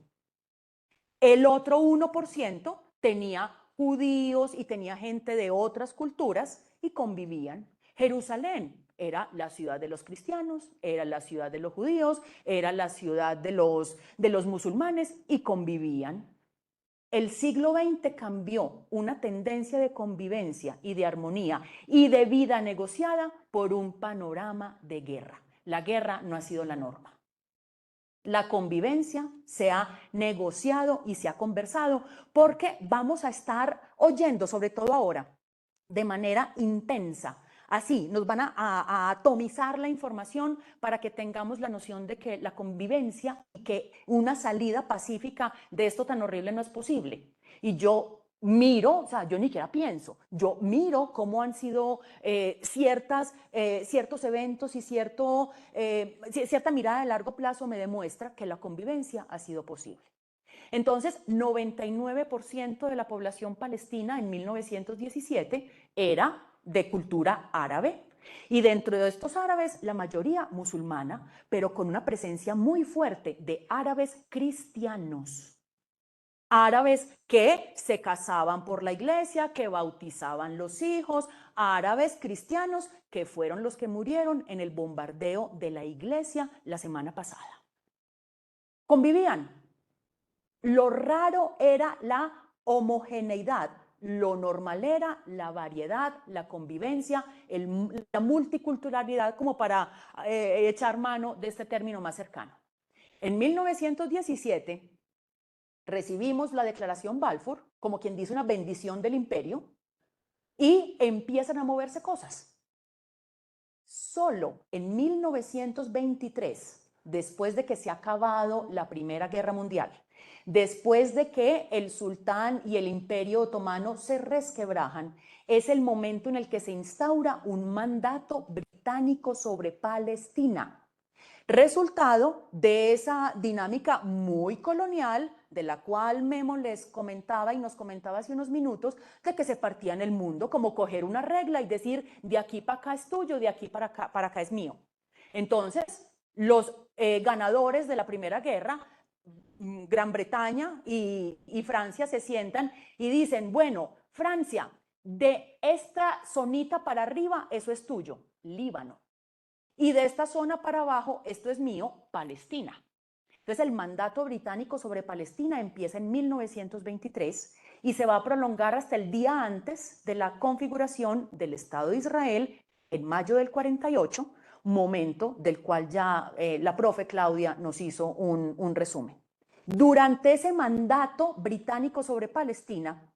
El otro 1% tenía judíos y tenía gente de otras culturas y convivían. Jerusalén era la ciudad de los cristianos, era la ciudad de los judíos, era la ciudad de los musulmanes y convivían. El siglo XX cambió una tendencia de convivencia y de armonía y de vida negociada por un panorama de guerra. La guerra no ha sido la norma. La convivencia se ha negociado y se ha conversado porque vamos a estar oyendo, sobre todo ahora, de manera intensa. Así, nos van a atomizar la información para que tengamos la noción de que la convivencia y que una salida pacífica de esto tan horrible no es posible. Y yo miro, o sea, yo ni siquiera pienso, yo miro cómo han sido ciertos eventos y cierta mirada de largo plazo me demuestra que la convivencia ha sido posible. Entonces, 99% de la población palestina en 1917 era de cultura árabe y dentro de estos árabes la mayoría musulmana, pero con una presencia muy fuerte de árabes cristianos. Árabes que se casaban por la iglesia, que bautizaban los hijos, árabes cristianos que fueron los que murieron en el bombardeo de la iglesia la semana pasada. Convivían. Lo raro era la homogeneidad, lo normal era la variedad, la convivencia, la multiculturalidad, como para echar mano de este término más cercano. En 1917 recibimos la Declaración Balfour, como quien dice una bendición del imperio, y empiezan a moverse cosas. Solo en 1923, después de que se ha acabado la Primera Guerra Mundial, después de que el sultán y el imperio otomano se resquebrajan, es el momento en el que se instaura un mandato británico sobre Palestina, resultado de esa dinámica muy colonial de la cual Memo les comentaba y nos comentaba hace unos minutos, de que se partía en el mundo, como coger una regla y decir, de aquí para acá es tuyo, de aquí para acá es mío. Entonces, los ganadores de la Primera Guerra, Gran Bretaña y Francia, se sientan y dicen, bueno, Francia, de esta zonita para arriba, eso es tuyo, Líbano. Y de esta zona para abajo, esto es mío, Palestina. Entonces, el mandato británico sobre Palestina empieza en 1923 y se va a prolongar hasta el día antes de la configuración del Estado de Israel en mayo del 48, momento del cual ya la profe Claudia nos hizo un resumen. Durante ese mandato británico sobre Palestina,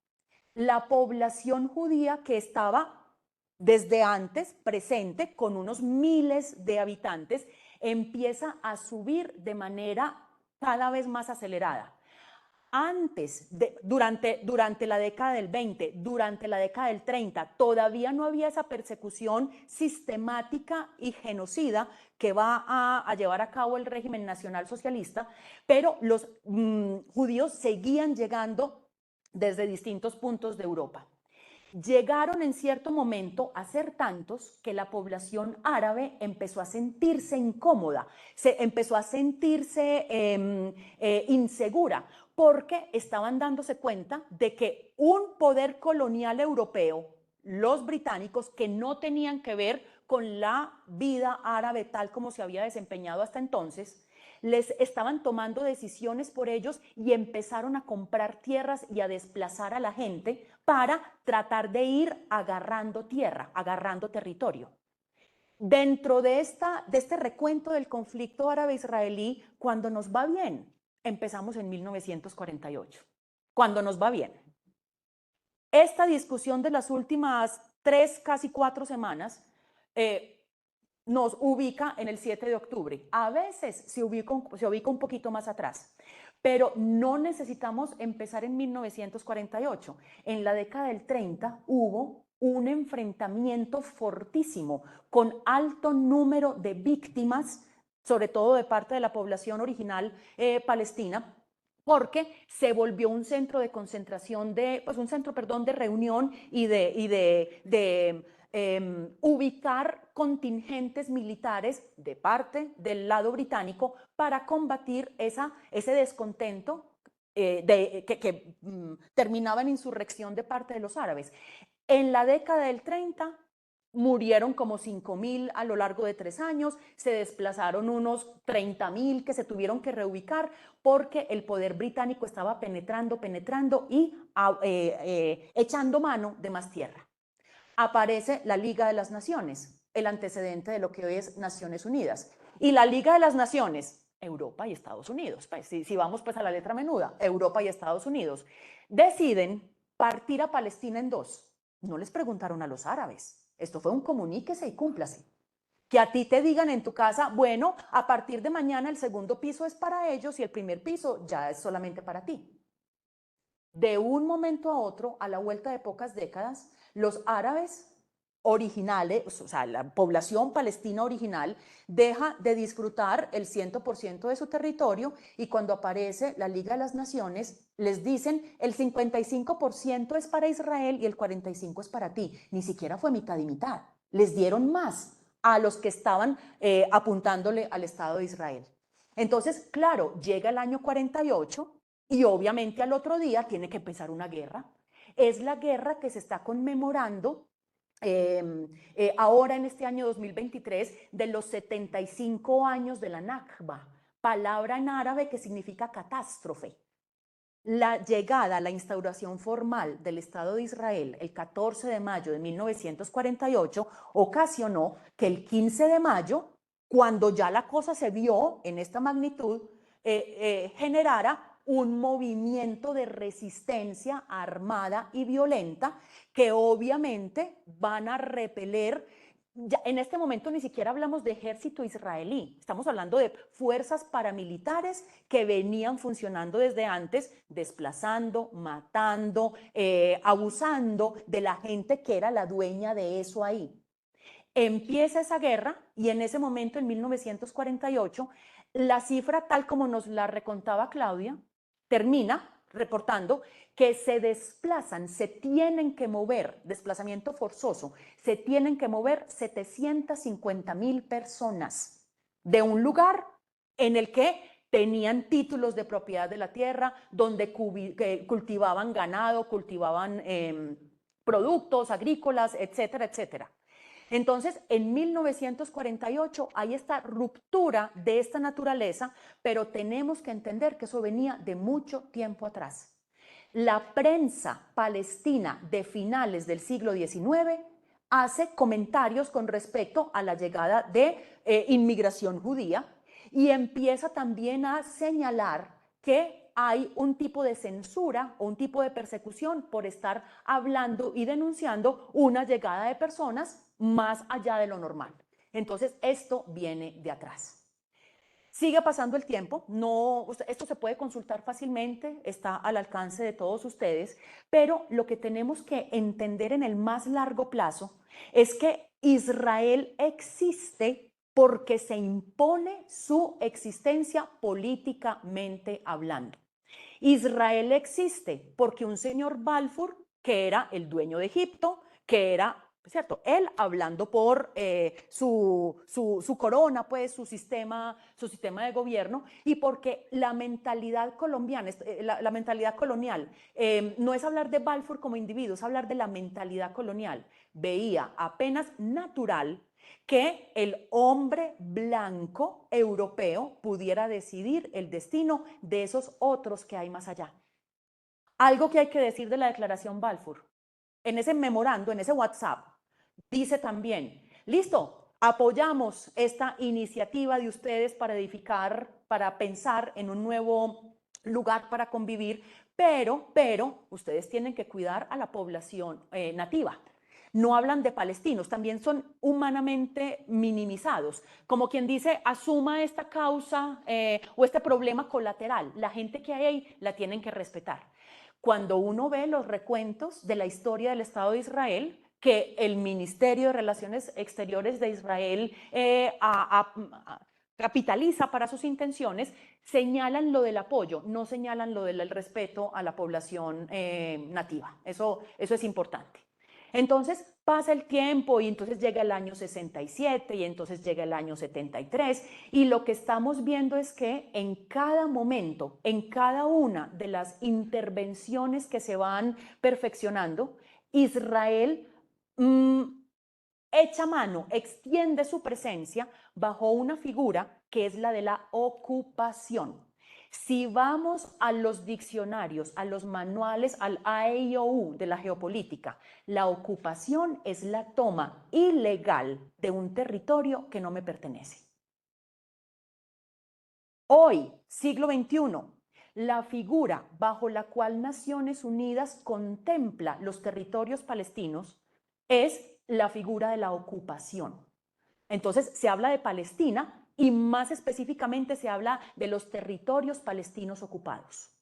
la población judía que estaba desde antes presente con unos miles de habitantes empieza a subir de manera cada vez más acelerada. Durante la década del 20, durante la década del 30, todavía no había esa persecución sistemática y genocida que va a llevar a cabo el régimen nacional socialista, pero los judíos seguían llegando desde distintos puntos de Europa. Llegaron en cierto momento a ser tantos que la población árabe empezó a sentirse incómoda, empezó a sentirse insegura, porque estaban dándose cuenta de que un poder colonial europeo, los británicos, que no tenían que ver con la vida árabe tal como se había desempeñado hasta entonces, les estaban tomando decisiones por ellos y empezaron a comprar tierras y a desplazar a la gente para tratar de ir agarrando tierra, agarrando territorio. Dentro de este recuento del conflicto árabe-israelí, cuando nos va bien, empezamos en 1948, cuando nos va bien. Esta discusión de las últimas 3, casi 4 semanas, nos ubica en el 7 de octubre. A veces se ubica un poquito más atrás, pero no necesitamos empezar en 1948. En la década del 30 hubo un enfrentamiento fortísimo con alto número de víctimas, sobre todo de parte de la población original palestina, porque se volvió un centro de concentración, de reunión y de ubicar contingentes militares de parte del lado británico para combatir ese descontento terminaba en insurrección de parte de los árabes. En la década del 30 murieron como 5.000 a lo largo de 3 años, se desplazaron unos 30.000 que se tuvieron que reubicar porque el poder británico estaba penetrando y echando mano de más tierra. Aparece la Liga de las Naciones, el antecedente de lo que hoy es Naciones Unidas. Y la Liga de las Naciones, Europa y Estados Unidos, pues, si vamos pues a la letra menuda, Europa y Estados Unidos, deciden partir a Palestina en 2. No les preguntaron a los árabes. Esto fue un comuníquese y cúmplase. Que a ti te digan en tu casa, bueno, a partir de mañana el segundo piso es para ellos y el primer piso ya es solamente para ti. De un momento a otro, a la vuelta de pocas décadas, los árabes originales, o sea, la población palestina original, deja de disfrutar el 100% de su territorio y cuando aparece la Liga de las Naciones, les dicen el 55% es para Israel y el 45% es para ti. Ni siquiera fue mitad y mitad. Les dieron más a los que estaban apuntándole al Estado de Israel. Entonces, claro, llega el año 48 y obviamente al otro día tiene que empezar una guerra. Es la guerra que se está conmemorando ahora en este año 2023 de los 75 años de la Nakba, palabra en árabe que significa catástrofe. La llegada, la instauración formal del Estado de Israel el 14 de mayo de 1948 ocasionó que el 15 de mayo, cuando ya la cosa se vio en esta magnitud, generara un movimiento de resistencia armada y violenta que obviamente van a repeler. Ya en este momento ni siquiera hablamos de ejército israelí, estamos hablando de fuerzas paramilitares que venían funcionando desde antes, desplazando, matando, abusando de la gente que era la dueña de eso ahí. Empieza esa guerra y en ese momento, en 1948, la cifra tal como nos la recontaba Claudia, termina reportando que se desplazan, se tienen que mover, desplazamiento forzoso, se tienen que mover 750.000 personas de un lugar en el que tenían títulos de propiedad de la tierra, donde cultivaban ganado, cultivaban productos agrícolas, etcétera, etcétera. Entonces, en 1948 hay esta ruptura de esta naturaleza, pero tenemos que entender que eso venía de mucho tiempo atrás. La prensa palestina de finales del siglo XIX hace comentarios con respecto a la llegada de inmigración judía y empieza también a señalar que hay un tipo de censura o un tipo de persecución por estar hablando y denunciando una llegada de personas más allá de lo normal. Entonces, esto viene de atrás. Sigue pasando el tiempo, no, esto se puede consultar fácilmente, está al alcance de todos ustedes, pero lo que tenemos que entender en el más largo plazo es que Israel existe porque se impone su existencia políticamente hablando. Israel existe porque un señor Balfour, que era el dueño de Egipto, que era, ¿cierto? Él hablando por su corona, pues su sistema de gobierno, y porque la mentalidad colombiana, la mentalidad colonial, no es hablar de Balfour como individuo, es hablar de la mentalidad colonial. Veía apenas natural que el hombre blanco europeo pudiera decidir el destino de esos otros que hay más allá. Algo que hay que decir de la Declaración Balfour, en ese memorando, en ese WhatsApp, dice también, listo, apoyamos esta iniciativa de ustedes para edificar, para pensar en un nuevo lugar para convivir, pero ustedes tienen que cuidar a la población nativa. No hablan de palestinos, también son humanamente minimizados. Como quien dice, asuma esta causa o este problema colateral. La gente que hay ahí la tienen que respetar. Cuando uno ve los recuentos de la historia del Estado de Israel, que el Ministerio de Relaciones Exteriores de Israel capitaliza para sus intenciones, señalan lo del apoyo, no señalan lo del respeto a la población nativa. Eso es importante. Entonces pasa el tiempo y entonces llega el año 67 y entonces llega el año 73 y lo que estamos viendo es que en cada momento, en cada una de las intervenciones que se van perfeccionando, Israel echa mano, extiende su presencia bajo una figura que es la de la ocupación. Si vamos a los diccionarios, a los manuales, al AEIOU de la geopolítica, la ocupación es la toma ilegal de un territorio que no me pertenece. Hoy, siglo XXI, la figura bajo la cual Naciones Unidas contempla los territorios palestinos es la figura de la ocupación. Entonces, se habla de Palestina y más específicamente se habla de los territorios palestinos ocupados.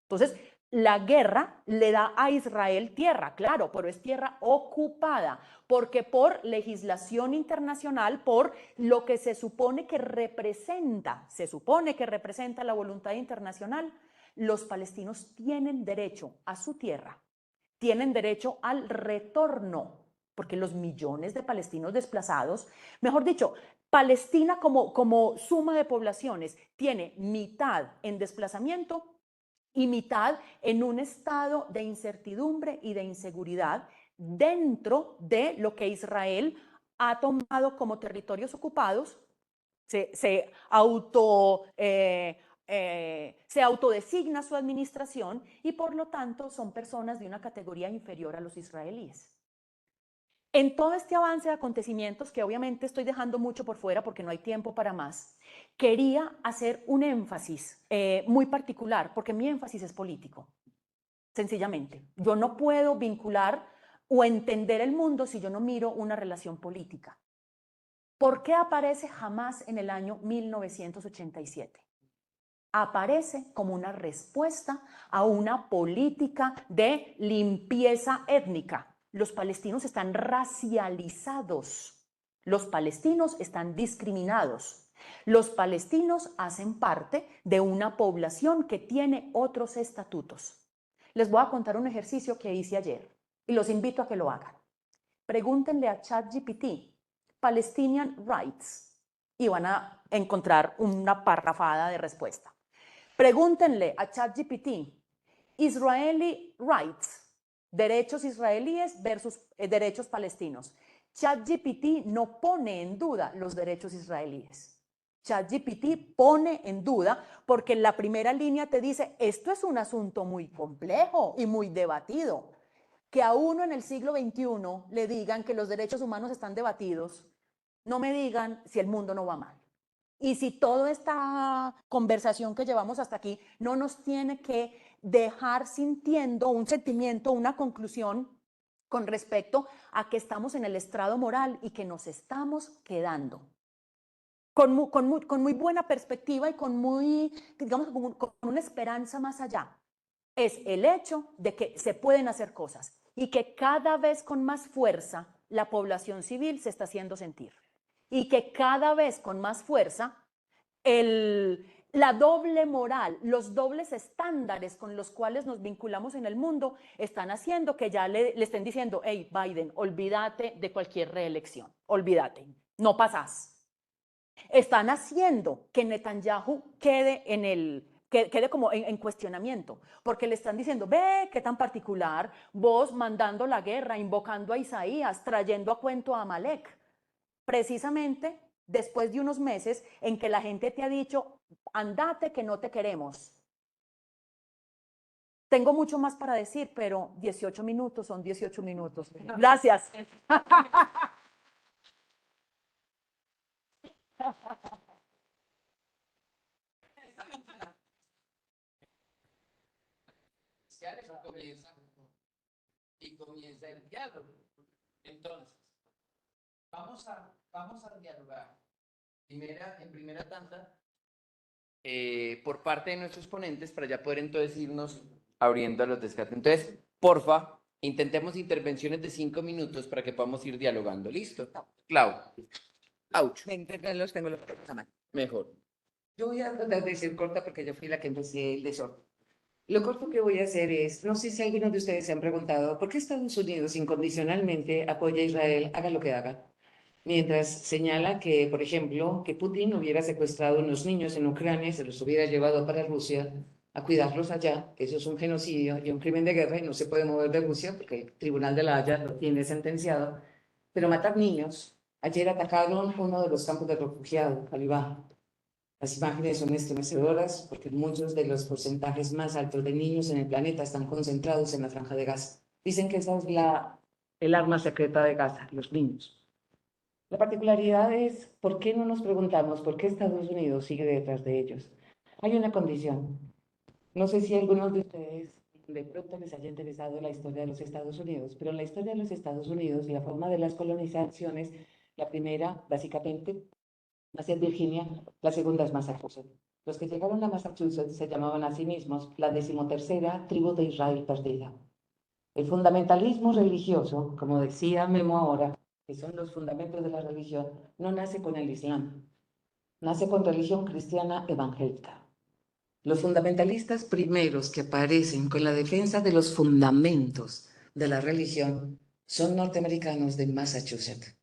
Entonces, la guerra le da a Israel tierra, claro, pero es tierra ocupada, porque por legislación internacional, por lo que se supone que representa la voluntad internacional, los palestinos tienen derecho a su tierra, tienen derecho al retorno, porque los millones de palestinos desplazados, mejor dicho, Palestina como suma de poblaciones tiene mitad en desplazamiento y mitad en un estado de incertidumbre y de inseguridad dentro de lo que Israel ha tomado como territorios ocupados, se autodesigna su administración y por lo tanto son personas de una categoría inferior a los israelíes. En todo este avance de acontecimientos, que obviamente estoy dejando mucho por fuera porque no hay tiempo para más, quería hacer un énfasis muy particular, porque mi énfasis es político, sencillamente. Yo no puedo vincular o entender el mundo si yo no miro una relación política. ¿Por qué aparece Hamás en el año 1987? Aparece como una respuesta a una política de limpieza étnica. Los palestinos están racializados, los palestinos están discriminados, los palestinos hacen parte de una población que tiene otros estatutos. Les voy a contar un ejercicio que hice ayer y los invito a que lo hagan. Pregúntenle a ChatGPT, Palestinian Rights, y van a encontrar una parrafada de respuesta. Pregúntenle a ChatGPT, Israeli Rights, derechos israelíes versus derechos palestinos. ChatGPT no pone en duda los derechos israelíes. ChatGPT pone en duda porque en la primera línea te dice, esto es un asunto muy complejo y muy debatido. Que a uno en el siglo XXI le digan que los derechos humanos están debatidos, no me digan si el mundo no va mal. Y si toda esta conversación que llevamos hasta aquí no nos tiene que dejar sintiendo un sentimiento, una conclusión con respecto a que estamos en el estrado moral y que nos estamos quedando. Con muy buena perspectiva y con una esperanza más allá. Es el hecho de que se pueden hacer cosas y que cada vez con más fuerza la población civil se está haciendo sentir. Y que cada vez con más fuerza la doble moral, los dobles estándares con los cuales nos vinculamos en el mundo están haciendo que ya le estén diciendo, hey Biden, olvídate de cualquier reelección, olvídate, no pasás. Están haciendo que Netanyahu quede como en cuestionamiento, porque le están diciendo, ve, qué tan particular, vos mandando la guerra, invocando a Isaías, trayendo a cuento a Amalek. Precisamente después de unos meses en que la gente te ha dicho, andate que no te queremos. Tengo mucho más para decir, pero 18 minutos son 18 minutos. Gracias. Y comienza el diálogo. Entonces, vamos a dialogar. En primera tanda, por parte de nuestros ponentes, para ya poder entonces irnos abriendo a los descartes. Entonces, porfa, intentemos intervenciones de 5 minutos para que podamos ir dialogando. ¿Listo? Clau. Ouch. Los tengo a mano. Mejor. Yo voy a tratar de ser corta porque yo fui la que empecé el desorden. Lo corto que voy a hacer es, no sé si algunos de ustedes se han preguntado, ¿por qué Estados Unidos incondicionalmente apoya a Israel, haga lo que haga? Mientras señala que, por ejemplo, que Putin hubiera secuestrado a unos niños en Ucrania y se los hubiera llevado para Rusia a cuidarlos allá, que eso es un genocidio y un crimen de guerra y no se puede mover de Rusia porque el Tribunal de la Haya lo tiene sentenciado. Pero matar niños, ayer atacaron uno de los campos de refugiados, Calibán. Las imágenes son estremecedoras porque muchos de los porcentajes más altos de niños en el planeta están concentrados en la Franja de Gaza. Dicen que esa es el arma secreta de Gaza, los niños. La particularidad es, ¿por qué no nos preguntamos por qué Estados Unidos sigue detrás de ellos? Hay una condición. No sé si algunos de ustedes de pronto les haya interesado la historia de los Estados Unidos, pero en la historia de los Estados Unidos, la forma de las colonizaciones, la primera, básicamente, hacia Virginia, la segunda es Massachusetts. Los que llegaron a Massachusetts se llamaban a sí mismos la 13ª tribu de Israel perdida. El fundamentalismo religioso, como decía Memo ahora, que son los fundamentos de la religión, no nace con el Islam, nace con religión cristiana evangélica. Los fundamentalistas primeros que aparecen con la defensa de los fundamentos de la religión son norteamericanos de Massachusetts.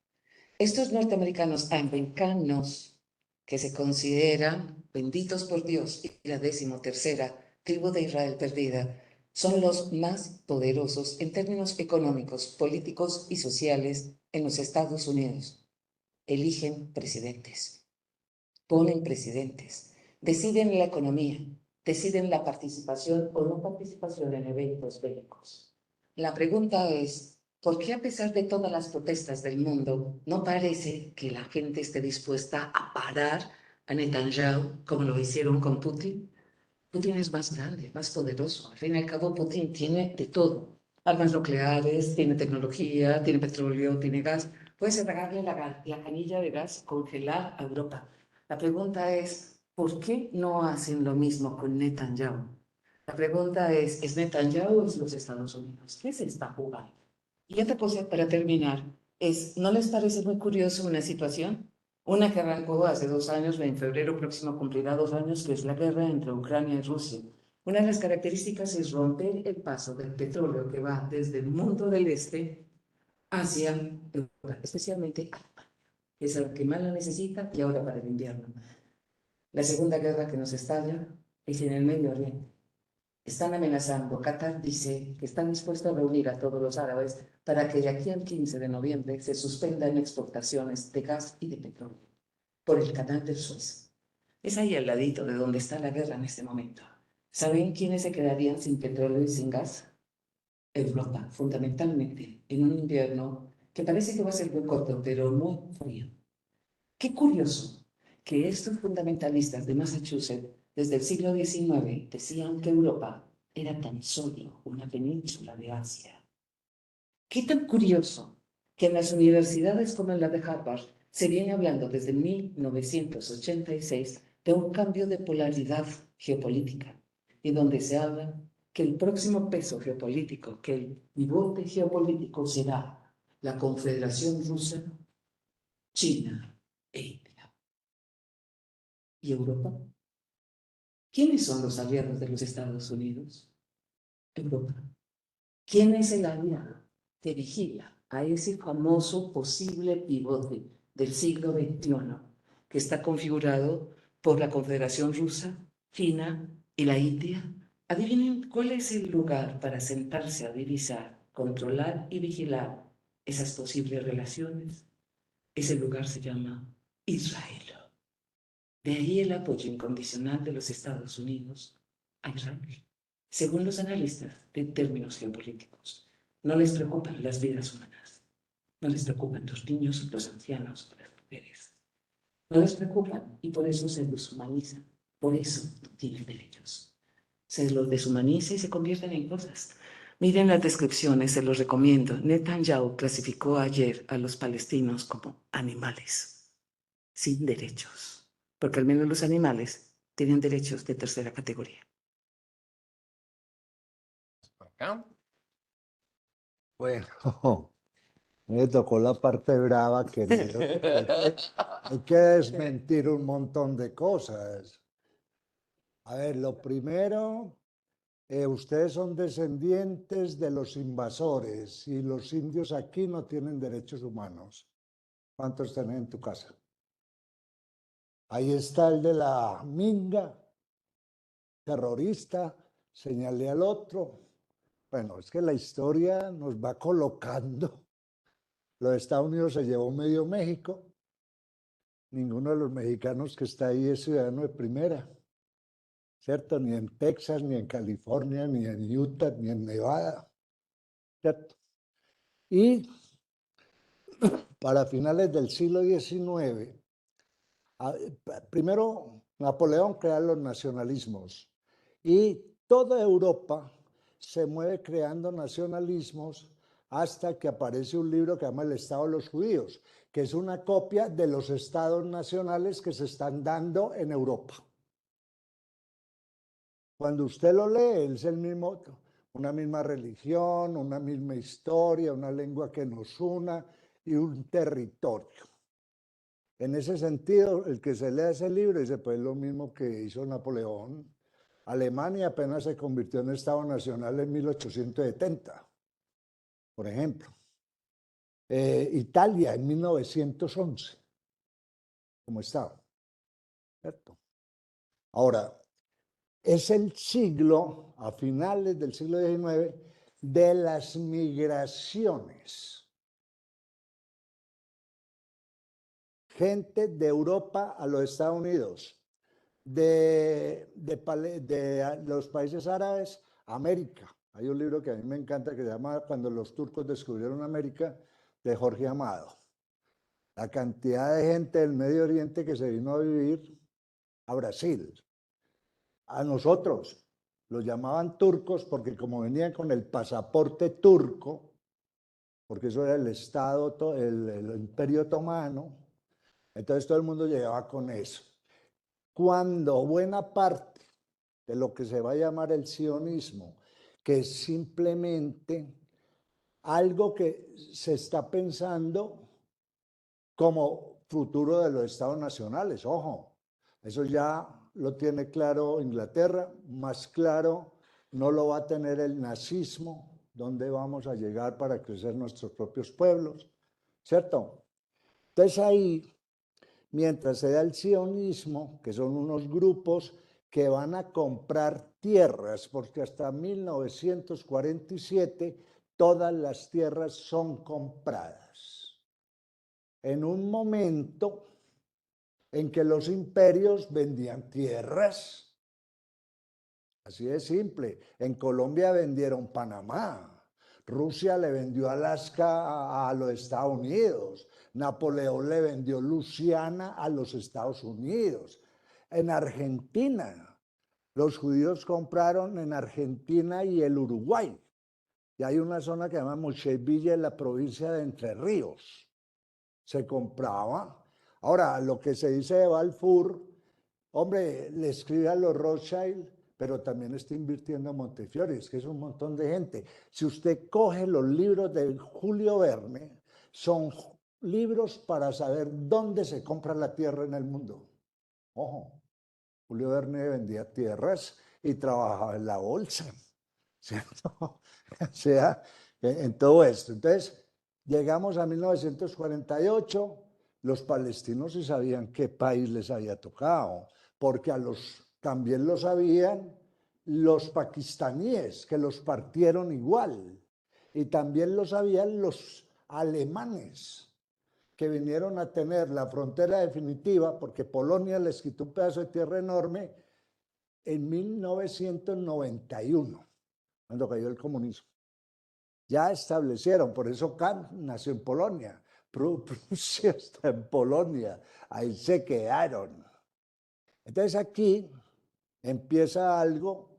Estos norteamericanos americanos que se consideran benditos por Dios y la 13ª tribu de Israel perdida, son los más poderosos en términos económicos, políticos y sociales en los Estados Unidos. Eligen presidentes, ponen presidentes, deciden la economía, deciden la participación o no participación en eventos bélicos. La pregunta es, ¿por qué a pesar de todas las protestas del mundo, no parece que la gente esté dispuesta a parar a Netanyahu como lo hicieron con Putin? Putin es más grande, más poderoso. Al fin y al cabo, Putin tiene de todo. Armas nucleares, tiene tecnología, tiene petróleo, tiene gas. Puede cerrarle la canilla de gas, congelar a Europa. La pregunta es, ¿por qué no hacen lo mismo con Netanyahu? La pregunta ¿es Netanyahu o es los Estados Unidos? ¿Qué se está jugando? Y otra cosa para terminar es, ¿no les parece muy curioso una situación? Una que arrancó hace 2 años, en febrero próximo cumplirá 2 años, que es la guerra entre Ucrania y Rusia. Una de las características es romper el paso del petróleo que va desde el mundo del este hacia Europa, especialmente Alemania, que es la que más la necesita y ahora para el invierno. La segunda guerra que nos estalla es en el Medio Oriente. Están amenazando, Qatar dice que están dispuestos a reunir a todos los árabes para que de aquí al 15 de noviembre se suspendan exportaciones de gas y de petróleo por el canal del Suez. Es ahí al ladito de donde está la guerra en este momento. ¿Saben quiénes se quedarían sin petróleo y sin gas? Europa, fundamentalmente, en un invierno que parece que va a ser muy corto, pero muy frío. Qué curioso que estos fundamentalistas de Massachusetts desde el siglo XIX decían que Europa era tan solo una península de Asia. Qué tan curioso que en las universidades como en la de Harvard se viene hablando desde 1986 de un cambio de polaridad geopolítica y donde se habla que el próximo peso geopolítico, que el pivote geopolítico será la Confederación Rusa, China e India. ¿Y Europa? ¿Quiénes son los aliados de los Estados Unidos? Europa. ¿Quién es el aliado que vigila a ese famoso posible pivote del siglo XXI que está configurado por la Confederación Rusa, China y la India? Adivinen cuál es el lugar para sentarse a divisar, controlar y vigilar esas posibles relaciones. Ese lugar se llama Israel. De ahí el apoyo incondicional de los Estados Unidos a Israel. Según los analistas de términos geopolíticos, no les preocupan las vidas humanas, no les preocupan los niños, los ancianos, las mujeres. No les preocupan y por eso se deshumanizan, por eso no tienen derechos. Se los deshumaniza y se convierten en cosas. Miren las descripciones, se los recomiendo. Netanyahu clasificó ayer a los palestinos como animales, sin derechos. Porque al menos los animales tienen derechos de tercera categoría. Acá. Bueno, me tocó la parte brava, querido. Hay que desmentir un montón de cosas. A ver, lo primero, ustedes son descendientes de los invasores y los indios aquí no tienen derechos humanos. ¿Cuántos tenés en tu casa? Ahí está el de la minga, terrorista, señalé al otro. Bueno, es que la historia nos va colocando. Los Estados Unidos se llevó medio México. Ninguno de los mexicanos que está ahí es ciudadano de primera, ¿cierto? Ni en Texas, ni en California, ni en Utah, ni en Nevada, ¿cierto? Y para finales del siglo XIX, primero Napoleón crea los nacionalismos y toda Europa se mueve creando nacionalismos hasta que aparece un libro que se llama El Estado de los Judíos, que es una copia de los estados nacionales que se están dando en Europa. Cuando usted lo lee, es el mismo, una misma religión, una misma historia, una lengua que nos una y un territorio. En ese sentido, el que se lea ese libro dice, pues lo mismo que hizo Napoleón. Alemania apenas se convirtió en Estado Nacional en 1870, por ejemplo. Italia en 1911, como Estado, ¿cierto? Ahora, es el siglo, a finales del siglo XIX, de las migraciones. Gente de Europa a los Estados Unidos, de los países árabes a América. Hay un libro que a mí me encanta que se llama Cuando los turcos descubrieron América, de Jorge Amado. La cantidad de gente del Medio Oriente que se vino a vivir a Brasil. A nosotros los llamaban turcos porque como venían con el pasaporte turco, porque eso era el Estado, el Imperio Otomano, entonces todo el mundo llegaba con eso. Cuando buena parte de lo que se va a llamar el sionismo, que es simplemente algo que se está pensando como futuro de los estados nacionales, ojo, eso ya lo tiene claro Inglaterra, más claro no lo va a tener el nazismo, dónde vamos a llegar para crecer nuestros propios pueblos, ¿cierto? Entonces ahí, mientras se da el sionismo, que son unos grupos que van a comprar tierras, porque hasta 1947 todas las tierras son compradas. En un momento en que los imperios vendían tierras, así de simple. En Colombia vendieron Panamá, Rusia le vendió Alaska a los Estados Unidos, Napoleón le vendió Luisiana a los Estados Unidos. En Argentina, los judíos compraron en Argentina y el Uruguay. Y hay una zona que se llama Mochevilla en la provincia de Entre Ríos. Se compraba. Ahora, lo que se dice de Balfour, hombre, le escribe a los Rothschild, pero también está invirtiendo en Montefiore, es que es un montón de gente. Si usted coge los libros de Julio Verne, son libros para saber dónde se compra la tierra en el mundo. Ojo, Julio Verne vendía tierras y trabajaba en la bolsa, ¿cierto? O sea, en todo esto. Entonces, llegamos a 1948, los palestinos sí sabían qué país les había tocado, porque también lo sabían los pakistaníes, que los partieron igual, y también lo sabían los alemanes, que vinieron a tener la frontera definitiva, porque Polonia les quitó un pedazo de tierra enorme en 1991, cuando cayó el comunismo. Ya establecieron, por eso Kant nació en Polonia, Prusia está en Polonia, ahí se quedaron. Entonces aquí empieza algo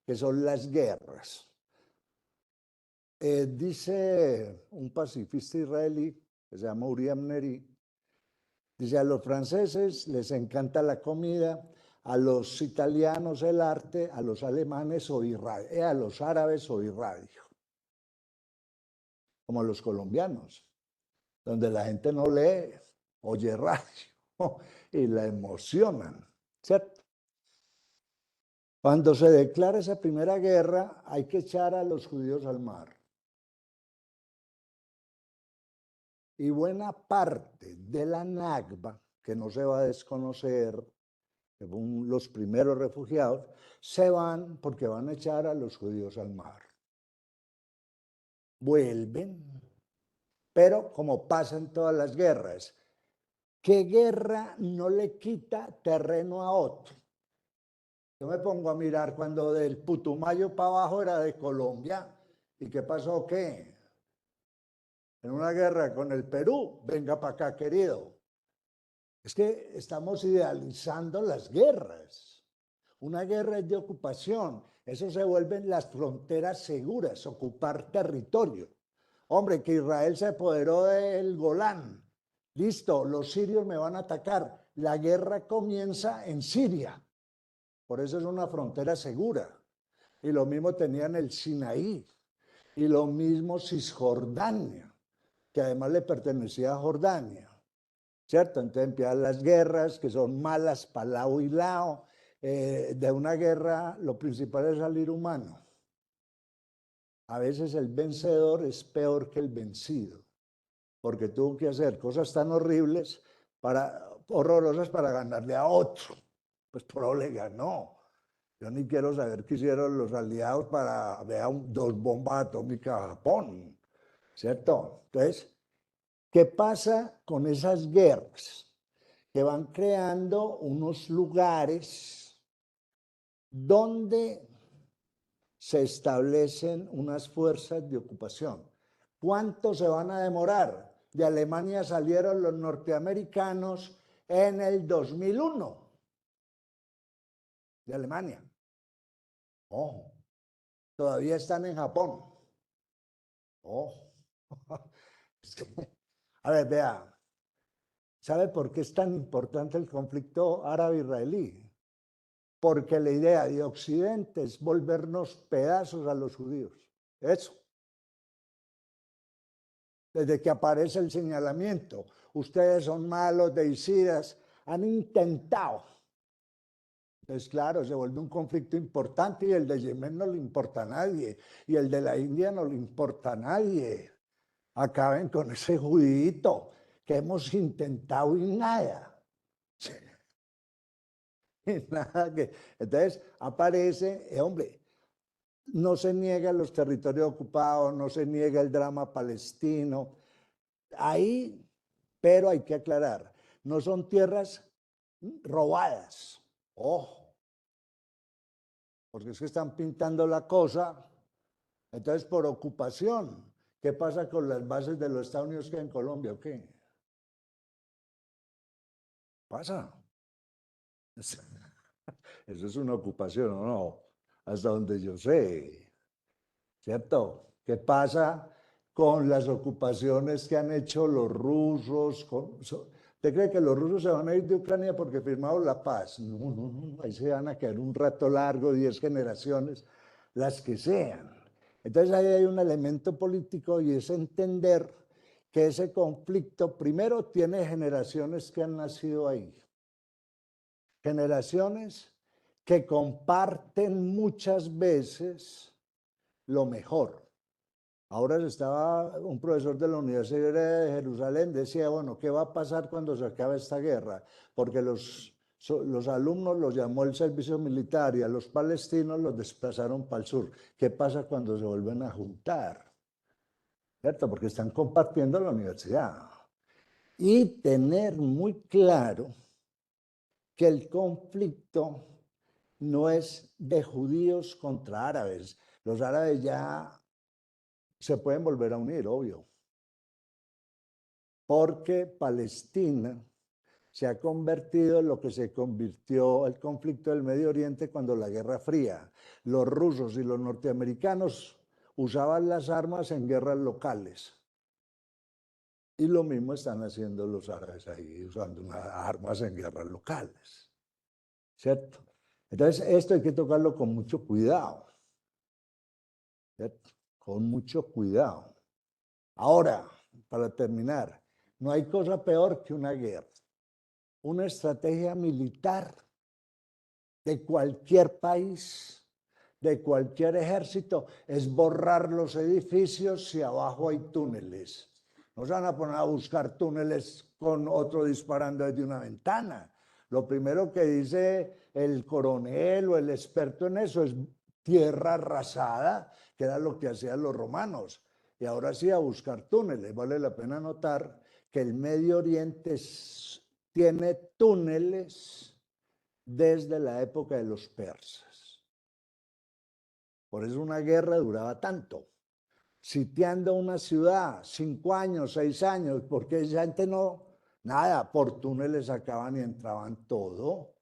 que son las guerras. Dice un pacifista israelí que se llama Uri Amneri, dice, a los franceses les encanta la comida, a los italianos el arte, a los alemanes oír radio, a los árabes oír radio, como a los colombianos, donde la gente no lee, oye radio y la emocionan, ¿cierto? Cuando se declara esa primera guerra, hay que echar a los judíos al mar. Y buena parte de la Nakba, que no se va a desconocer, que fueron los primeros refugiados, se van porque van a echar a los judíos al mar. Vuelven, pero como pasa en todas las guerras, ¿qué guerra no le quita terreno a otro? Yo me pongo a mirar cuando del Putumayo para abajo era de Colombia. ¿Y qué pasó? ¿Qué? En una guerra con el Perú, venga para acá, querido. Es que estamos idealizando las guerras. Una guerra es de ocupación. Eso se vuelven las fronteras seguras, ocupar territorio. Hombre, que Israel se apoderó del Golán. Listo, los sirios me van a atacar. La guerra comienza en Siria. Por eso es una frontera segura. Y lo mismo tenían el Sinaí. Y lo mismo Cisjordania, que además le pertenecía a Jordania. ¿Cierto? Entonces empiezan las guerras que son malas para lado y lado. De una guerra lo principal es salir humano. A veces el vencedor es peor que el vencido, porque tuvo que hacer cosas tan horribles, horrorosas para ganarle a otro. Pues Pro le ganó. Yo ni quiero saber qué hicieron los aliados para ver dos bombas atómicas a Japón, ¿cierto? Entonces, ¿qué pasa con esas guerras? Que van creando unos lugares donde se establecen unas fuerzas de ocupación. ¿Cuánto se van a demorar? De Alemania salieron los norteamericanos en el 2001. De Alemania. Ojo, todavía están en Japón. Ojo. A ver, vea. ¿Sabe por qué es tan importante el conflicto árabe-israelí? Porque la idea de Occidente es volvernos pedazos a los judíos. Eso. Desde que aparece el señalamiento, ustedes son malos, deicidas, han intentado. Entonces, claro, se vuelve un conflicto importante y el de Yemen no le importa a nadie, y el de la India no le importa a nadie. Acaben con ese judito que hemos intentado y nada. Nada que, entonces aparece, hombre, no se niega los territorios ocupados, no se niega el drama palestino. Ahí, pero hay que aclarar, no son tierras robadas. Ojo, porque es que están pintando la cosa. Entonces, por ocupación, ¿qué pasa con las bases de los Estados Unidos que hay en Colombia o qué? Pasa. Eso es una ocupación, ¿o no? Hasta donde yo sé, ¿cierto? ¿Qué pasa con las ocupaciones que han hecho los rusos? ¿Usted cree que los rusos se van a ir de Ucrania porque firmaron la paz? No, no, no, ahí se van a quedar un rato largo, 10 generaciones, las que sean. Entonces ahí hay un elemento político y es entender que ese conflicto primero tiene generaciones que han nacido ahí. Generaciones que comparten muchas veces lo mejor. Ahora estaba un profesor de la Universidad de Jerusalén, decía, bueno, ¿qué va a pasar cuando se acabe esta guerra? Porque los alumnos los llamó el servicio militar y a los palestinos los desplazaron para el sur. ¿Qué pasa cuando se vuelven a juntar? ¿Cierto? Porque están compartiendo la universidad. Y tener muy claro que el conflicto no es de judíos contra árabes. Los árabes ya se pueden volver a unir, obvio. Porque Palestina se ha convertido en lo que se convirtió el conflicto del Medio Oriente cuando la Guerra Fría. Los rusos y los norteamericanos usaban las armas en guerras locales. Y lo mismo están haciendo los árabes ahí, usando armas en guerras locales. ¿Cierto? Entonces, esto hay que tocarlo con mucho cuidado. ¿Cierto? Con mucho cuidado. Ahora, para terminar, no hay cosa peor que una guerra. Una estrategia militar de cualquier país, de cualquier ejército, es borrar los edificios si abajo hay túneles. No se van a poner a buscar túneles con otro disparando desde una ventana. Lo primero que dice el coronel o el experto en eso es tierra arrasada, que era lo que hacían los romanos. Y ahora sí a buscar túneles. Vale la pena notar que el Medio Oriente tiene túneles desde la época de los persas. Por eso una guerra duraba tanto. Sitiando una ciudad, 5 años, 6 años, porque esa gente no, nada, por túneles sacaban y entraban todo.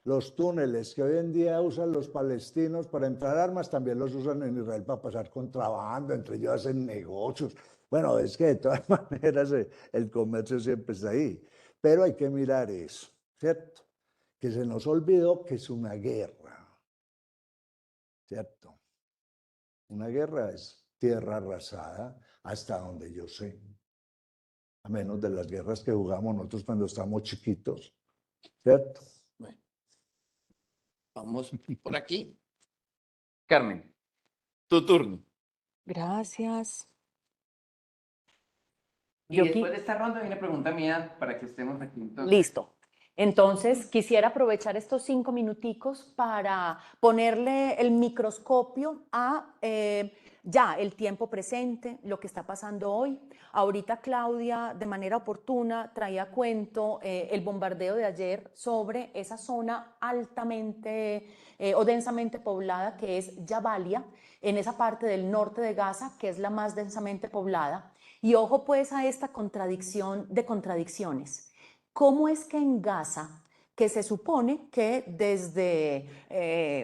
Los túneles que hoy en día usan los palestinos para entrar armas, también los usan en Israel para pasar contrabando, entre ellos hacen negocios. Bueno, es que de todas maneras el comercio siempre está ahí. Pero hay que mirar eso, ¿cierto? Que se nos olvidó que es una guerra, ¿cierto? Una guerra es tierra arrasada hasta donde yo sé. A menos de las guerras que jugamos nosotros cuando estábamos chiquitos, ¿cierto? Bueno, vamos por aquí. Carmen, tu turno. Gracias. Y Yo después de esta ronda viene pregunta mía para que estemos aquí. Entonces. Listo. Entonces, quisiera aprovechar estos 5 minuticos para ponerle el microscopio a ya el tiempo presente, lo que está pasando hoy. Ahorita Claudia, de manera oportuna, traía a cuento el bombardeo de ayer sobre esa zona altamente o densamente poblada que es Jabalia, en esa parte del norte de Gaza, que es la más densamente poblada. Y ojo pues a esta contradicción de contradicciones. ¿Cómo es que en Gaza, que se supone que desde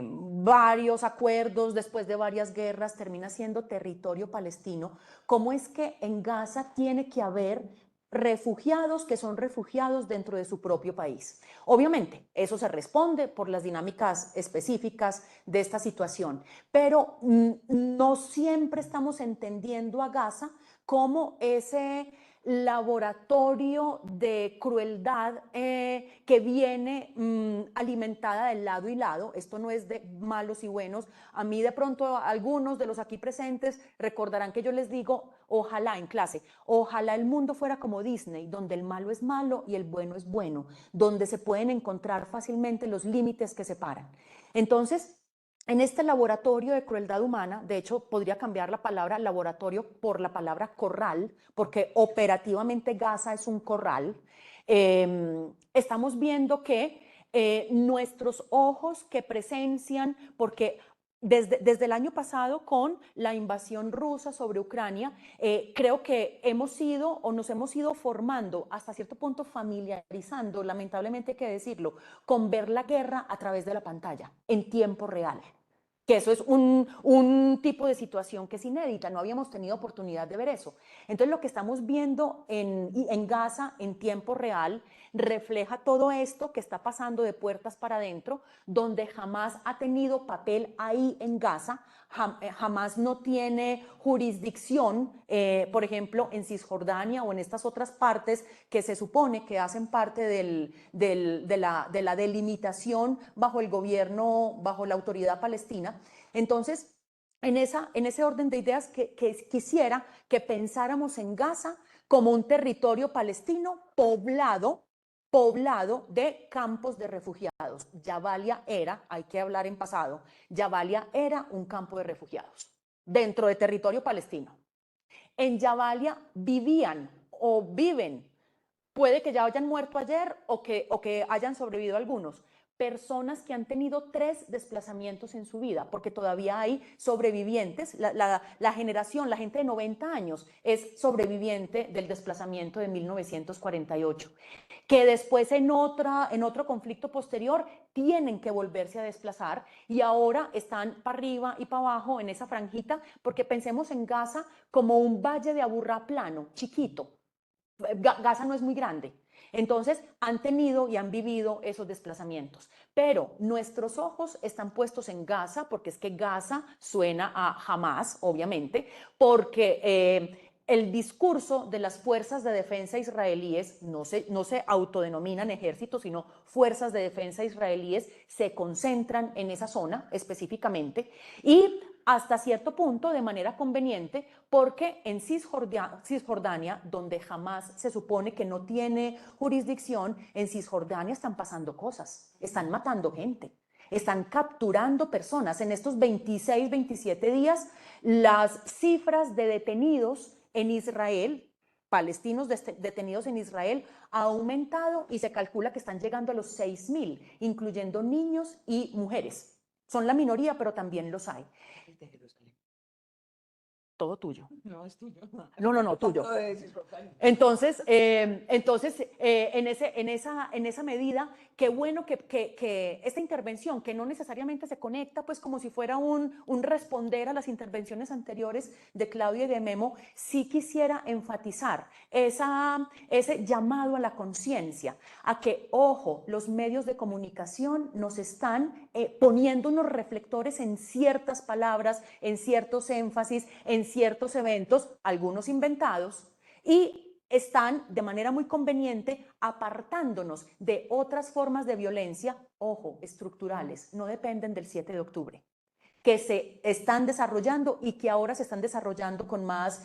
varios acuerdos, después de varias guerras, termina siendo territorio palestino, cómo es que en Gaza tiene que haber refugiados que son refugiados dentro de su propio país? Obviamente, eso se responde por las dinámicas específicas de esta situación, pero no siempre estamos entendiendo a Gaza como ese laboratorio de crueldad que viene alimentada de lado y lado. Esto no es de malos y buenos. A mí de pronto algunos de los aquí presentes recordarán que yo les digo, ojalá en clase, ojalá el mundo fuera como Disney, donde el malo es malo y el bueno es bueno, donde se pueden encontrar fácilmente los límites que separan. Entonces, en este laboratorio de crueldad humana, de hecho, podría cambiar la palabra laboratorio por la palabra corral, porque operativamente Gaza es un corral. Estamos viendo que nuestros ojos que presencian, porque desde el año pasado con la invasión rusa sobre Ucrania, creo que hemos ido o nos hemos ido formando, hasta cierto punto familiarizando, lamentablemente hay que decirlo, con ver la guerra a través de la pantalla, en tiempo real. Que eso es un tipo de situación que es inédita, no habíamos tenido oportunidad de ver eso. Entonces lo que estamos viendo en Gaza en tiempo real refleja todo esto que está pasando de puertas para adentro, donde jamás ha tenido papel ahí en Gaza, jamás no tiene jurisdicción, por ejemplo, en Cisjordania o en estas otras partes que se supone que hacen parte de la delimitación bajo el gobierno, bajo la autoridad palestina. Entonces, en ese orden de ideas que quisiera que pensáramos en Gaza como un territorio palestino poblado de campos de refugiados. Jabalia era, hay que hablar en pasado, Jabalia era un campo de refugiados dentro de territorio palestino. En Jabalia vivían o viven, puede que ya hayan muerto ayer o que hayan sobrevivido algunos, personas que han tenido 3 desplazamientos en su vida, porque todavía hay sobrevivientes, la generación, la gente de 90 años es sobreviviente del desplazamiento de 1948, que después en otro conflicto posterior tienen que volverse a desplazar y ahora están para arriba y para abajo en esa franjita, porque pensemos en Gaza como un valle de Aburrá plano, chiquito. Gaza no es muy grande. Entonces han tenido y han vivido esos desplazamientos, pero nuestros ojos están puestos en Gaza porque es que Gaza suena a Hamas, obviamente, porque el discurso de las fuerzas de defensa israelíes, no se autodenominan ejércitos, sino fuerzas de defensa israelíes, se concentran en esa zona específicamente y hasta cierto punto de manera conveniente, porque en Cisjordania, donde Hamás se supone que no tiene jurisdicción, en Cisjordania están pasando cosas, están matando gente, están capturando personas. En estos 26, 27 días, las cifras de detenidos en Israel, palestinos detenidos en Israel, ha aumentado y se calcula que están llegando a los 6.000, incluyendo niños y mujeres. Son la minoría, pero también los hay. Todo tuyo. No, es tuyo. No, tuyo. Entonces, en esa medida, qué bueno que esta intervención, que no necesariamente se conecta, pues como si fuera un responder a las intervenciones anteriores de Claudia y de Memo, sí quisiera enfatizar ese llamado a la conciencia, a que, ojo, los medios de comunicación nos están poniendo unos reflectores en ciertas palabras, en ciertos énfasis, en ciertos eventos, algunos inventados, y están de manera muy conveniente apartándonos de otras formas de violencia, ojo, estructurales, no dependen del 7 de octubre, que se están desarrollando y que ahora se están desarrollando con más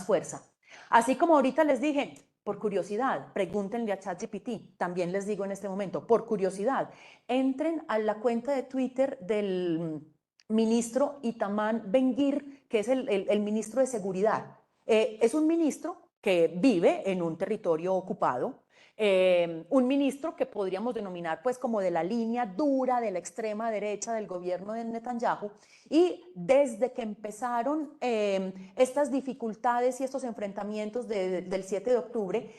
fuerza. Así como ahorita les dije, por curiosidad, pregúntenle a ChatGPT, también les digo en este momento, por curiosidad, entren a la cuenta de Twitter del ministro Itamar Ben-Gvir, que es el ministro de Seguridad. Es un ministro que vive en un territorio ocupado, un ministro que podríamos denominar pues como de la línea dura de la extrema derecha del gobierno de Netanyahu, y desde que empezaron estas dificultades y estos enfrentamientos del 7 de octubre,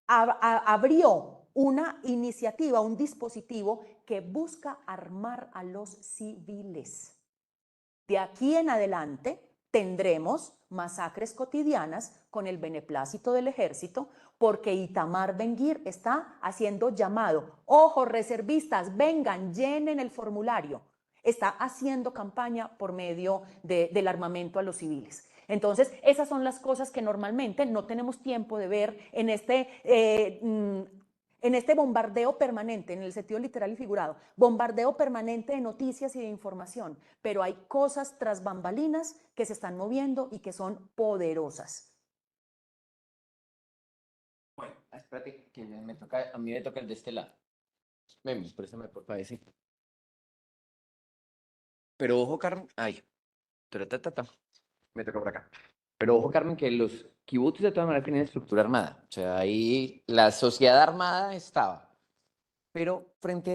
abrió una iniciativa, un dispositivo que busca armar a los civiles. De aquí en adelante tendremos masacres cotidianas con el beneplácito del ejército, porque Itamar Ben-Gvir está haciendo llamado. Ojo, reservistas, vengan, llenen el formulario. Está haciendo campaña por medio del armamento a los civiles. Entonces, esas son las cosas que normalmente no tenemos tiempo de ver en este bombardeo permanente, en el sentido literal y figurado, bombardeo permanente de noticias y de información, pero hay cosas tras bambalinas que se están moviendo y que son poderosas. Bueno, espérate, que a mí me toca el de este lado. Vemos, préstame por favor ese. Pero ojo, Carmen. Ay, me toca por acá. Pero ojo, Carmen, que los kibbutz de todas maneras tienen estructura armada. O sea, ahí la sociedad armada estaba. Pero frente a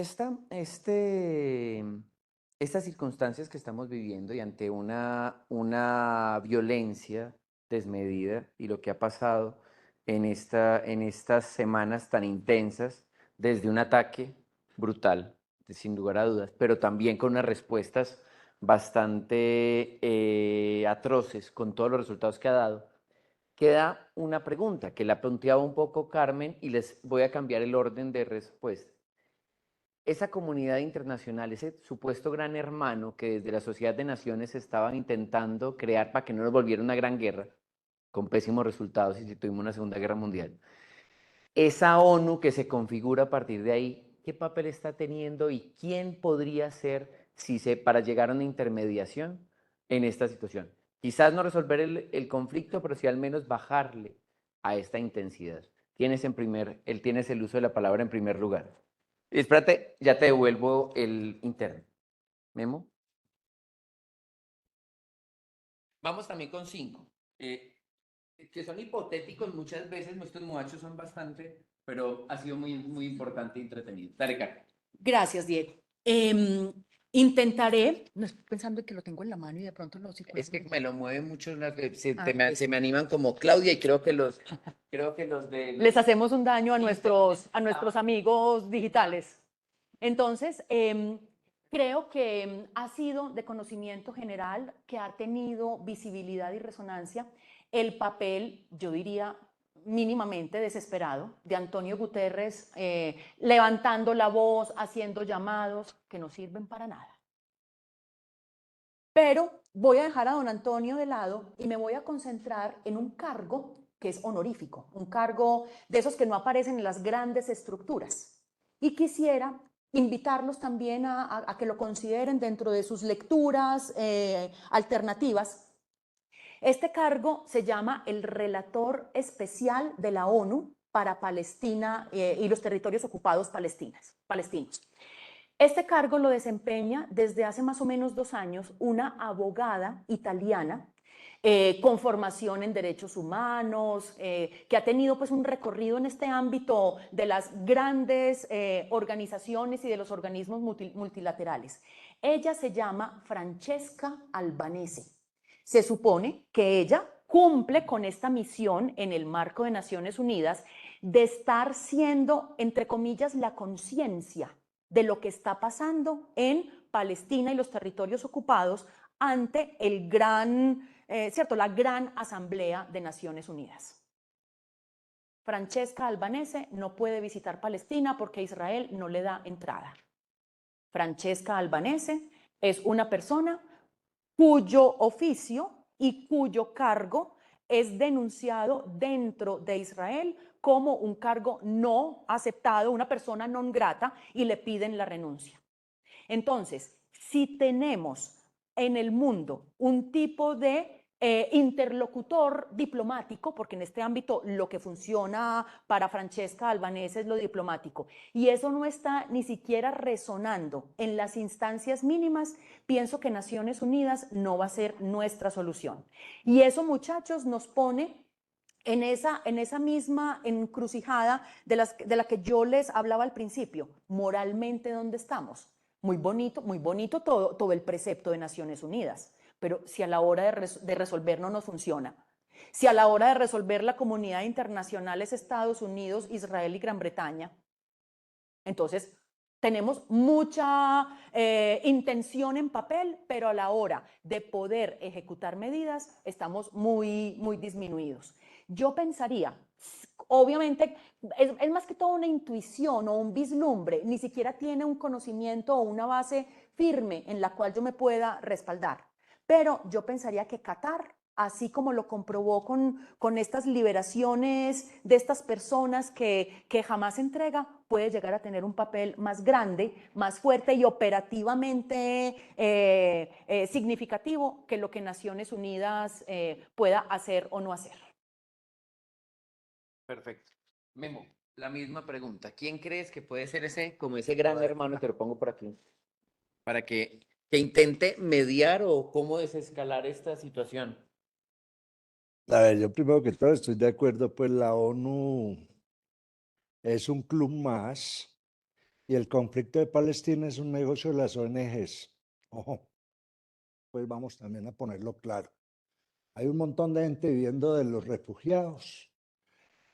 estas circunstancias que estamos viviendo y ante una violencia desmedida y lo que ha pasado en estas semanas tan intensas, desde un ataque brutal, sin lugar a dudas, pero también con unas respuestas bastante atroces con todos los resultados que ha dado, queda una pregunta que la planteaba un poco Carmen y les voy a cambiar el orden de respuesta. Esa comunidad internacional, ese supuesto gran hermano que desde la Sociedad de Naciones estaban intentando crear para que no nos volviera una gran guerra, con pésimos resultados y si tuvimos una Segunda Guerra Mundial. Esa ONU que se configura a partir de ahí, ¿qué papel está teniendo y quién podría ser para llegar a una intermediación en esta situación? Quizás no resolver el conflicto, pero sí al menos bajarle a esta intensidad. Tienes el uso de la palabra en primer lugar. Espérate, ya te devuelvo el interno. Memo. Vamos también con 5. Que son hipotéticos muchas veces, nuestros muchachos son bastante, pero ha sido muy, muy importante y entretenido. Dale, Carmen. Gracias, Diego. Intentaré, no estoy pensando en que lo tengo en la mano y de pronto no sé. Es que me lo mueven mucho, se ok. me animan como Claudia y creo que los de... Les hacemos un daño a nuestros amigos digitales. Entonces, creo que ha sido de conocimiento general, que ha tenido visibilidad y resonancia el papel, yo diría, mínimamente desesperado de Antonio Guterres, levantando la voz, haciendo llamados que no sirven para nada. Pero voy a dejar a don Antonio de lado y me voy a concentrar en un cargo que es honorífico, un cargo de esos que no aparecen en las grandes estructuras. Y quisiera invitarlos también a que lo consideren dentro de sus lecturas alternativas. Este cargo se llama el Relator Especial de la ONU para Palestina y los territorios ocupados palestinos. Este cargo lo desempeña desde hace más o menos 2 años una abogada italiana con formación en derechos humanos, que ha tenido pues un recorrido en este ámbito de las grandes organizaciones y de los organismos multilaterales. Ella se llama Francesca Albanese. Se supone que ella cumple con esta misión en el marco de Naciones Unidas de estar siendo, entre comillas, la conciencia de lo que está pasando en Palestina y los territorios ocupados ante el la gran Asamblea de Naciones Unidas. Francesca Albanese no puede visitar Palestina porque Israel no le da entrada. Francesca Albanese es una persona cuyo oficio y cuyo cargo es denunciado dentro de Israel como un cargo no aceptado, una persona non grata, y le piden la renuncia. Entonces, si tenemos en el mundo un tipo de interlocutor diplomático, porque en este ámbito lo que funciona para Francesca Albanese es lo diplomático, y eso no está ni siquiera resonando en las instancias mínimas, pienso que Naciones Unidas no va a ser nuestra solución. Y eso, muchachos, nos pone en esa misma encrucijada de la que yo les hablaba al principio. Moralmente, ¿dónde estamos? Muy bonito todo el precepto de Naciones Unidas, pero si a la hora de resolver no nos funciona, si a la hora de resolver la comunidad internacional es Estados Unidos, Israel y Gran Bretaña, entonces tenemos mucha intención en papel, pero a la hora de poder ejecutar medidas estamos muy disminuidos. Yo pensaría, obviamente, es más que todo una intuición o un vislumbre, ni siquiera tiene un conocimiento o una base firme en la cual yo me pueda respaldar. Pero yo pensaría que Qatar, así como lo comprobó con estas liberaciones de estas personas que jamás entrega, puede llegar a tener un papel más grande, más fuerte y operativamente significativo que lo que Naciones Unidas pueda hacer o no hacer. Perfecto. Memo, la misma pregunta. ¿Quién crees que puede ser ese gran hermano, te lo pongo por aquí, para que intente mediar o cómo desescalar esta situación? A ver, yo primero que todo estoy de acuerdo, pues la ONU es un club más y el conflicto de Palestina es un negocio de las ONGs. Ojo, pues vamos también a ponerlo claro. Hay un montón de gente viviendo de los refugiados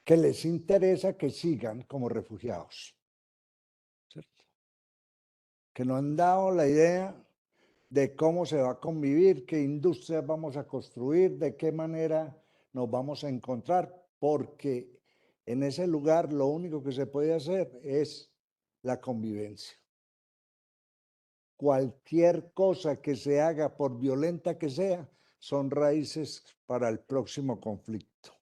que les interesa que sigan como refugiados, ¿cierto? Que no han dado la idea de cómo se va a convivir, qué industrias vamos a construir, de qué manera nos vamos a encontrar, porque en ese lugar lo único que se puede hacer es la convivencia. Cualquier cosa que se haga, por violenta que sea, son raíces para el próximo conflicto.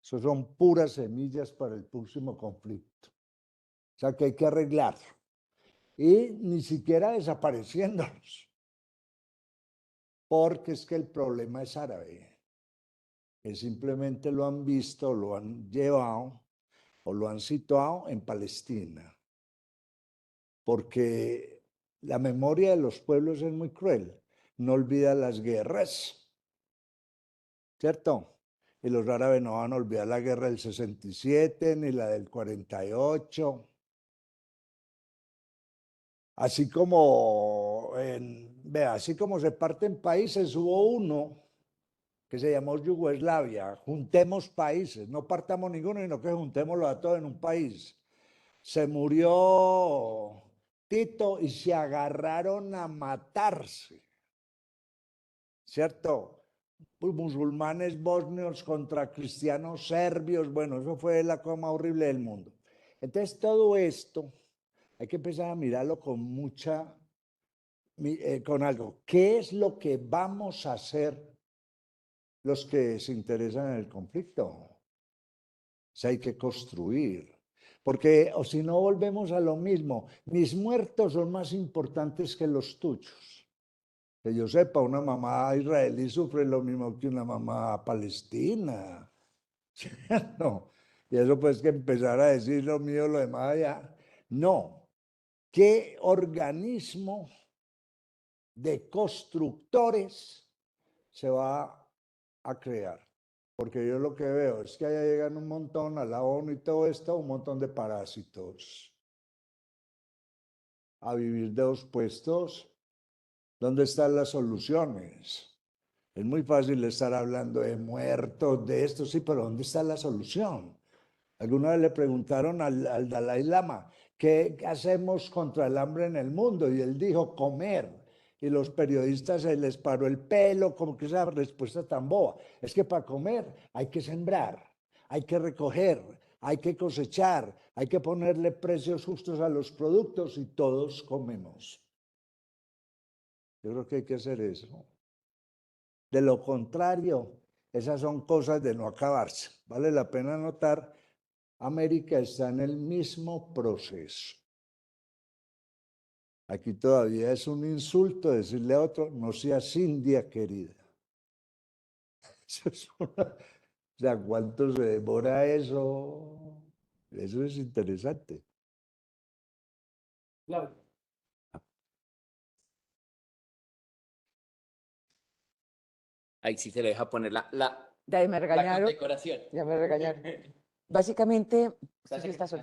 Eso son puras semillas para el próximo conflicto. O sea que hay que arreglarlo. Y ni siquiera desapareciéndolos. Porque es que el problema es árabe. Que simplemente lo han visto, lo han llevado o lo han situado en Palestina. Porque la memoria de los pueblos es muy cruel. No olvida las guerras. ¿Cierto? Y los árabes no van a olvidar la guerra del 67 ni la del 48. Así como, así como se parten países, hubo uno que se llamó Yugoslavia. Juntemos países, no partamos ninguno, sino que juntémoslo a todos en un país. Se murió Tito y se agarraron a matarse, ¿cierto? Musulmanes bosnios contra cristianos serbios, bueno, eso fue la cosa más horrible del mundo. Entonces todo esto hay que empezar a mirarlo con mucha con algo. ¿Qué es lo que vamos a hacer los que se interesan en el conflicto? O sea, hay que construir. Porque, o si no, volvemos a lo mismo. Mis muertos son más importantes que los tuyos. Que yo sepa, una mamá israelí sufre lo mismo que una mamá palestina. No. Y eso pues que empezar a decir lo mío, lo demás ya. No. ¿Qué organismo de constructores se va a crear? Porque yo lo que veo es que allá llegan un montón a la ONU y todo esto, un montón de parásitos a vivir de los puestos. ¿Dónde están las soluciones? Es muy fácil estar hablando de muertos, de esto, sí, pero ¿dónde está la solución? Alguna vez le preguntaron al Dalai Lama, ¿qué hacemos contra el hambre en el mundo? Y él dijo, comer. Y los periodistas se les paró el pelo, como que esa respuesta tan boba. Es que para comer hay que sembrar, hay que recoger, hay que cosechar, hay que ponerle precios justos a los productos y todos comemos. Yo creo que hay que hacer eso. De lo contrario, esas son cosas de no acabarse. Vale la pena notar, América está en el mismo proceso. Aquí todavía es un insulto decirle a otro, no seas india querida. Eso es o sea, ¿cuánto se demora eso? Eso es interesante. Claro. Ahí sí se le deja poner De ahí me regañaron. decoración. Ya me regañaron. Básicamente, Gracias, está solo.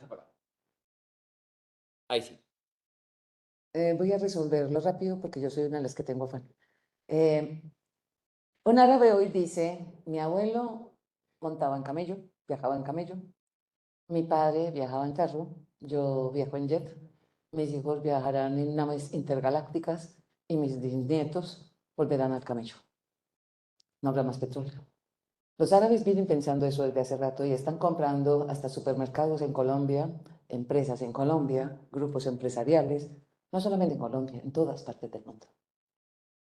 Ahí sí. Voy a resolverlo rápido porque yo soy una de las que tengo afán. Un árabe hoy dice, mi abuelo montaba en camello, viajaba en camello, mi padre viajaba en carro, yo viajo en jet, mis hijos viajarán en naves intergalácticas y mis nietos volverán al camello. No habrá más petróleo. Los árabes vienen pensando eso desde hace rato y están comprando hasta supermercados en Colombia, empresas en Colombia, grupos empresariales, no solamente en Colombia, en todas partes del mundo.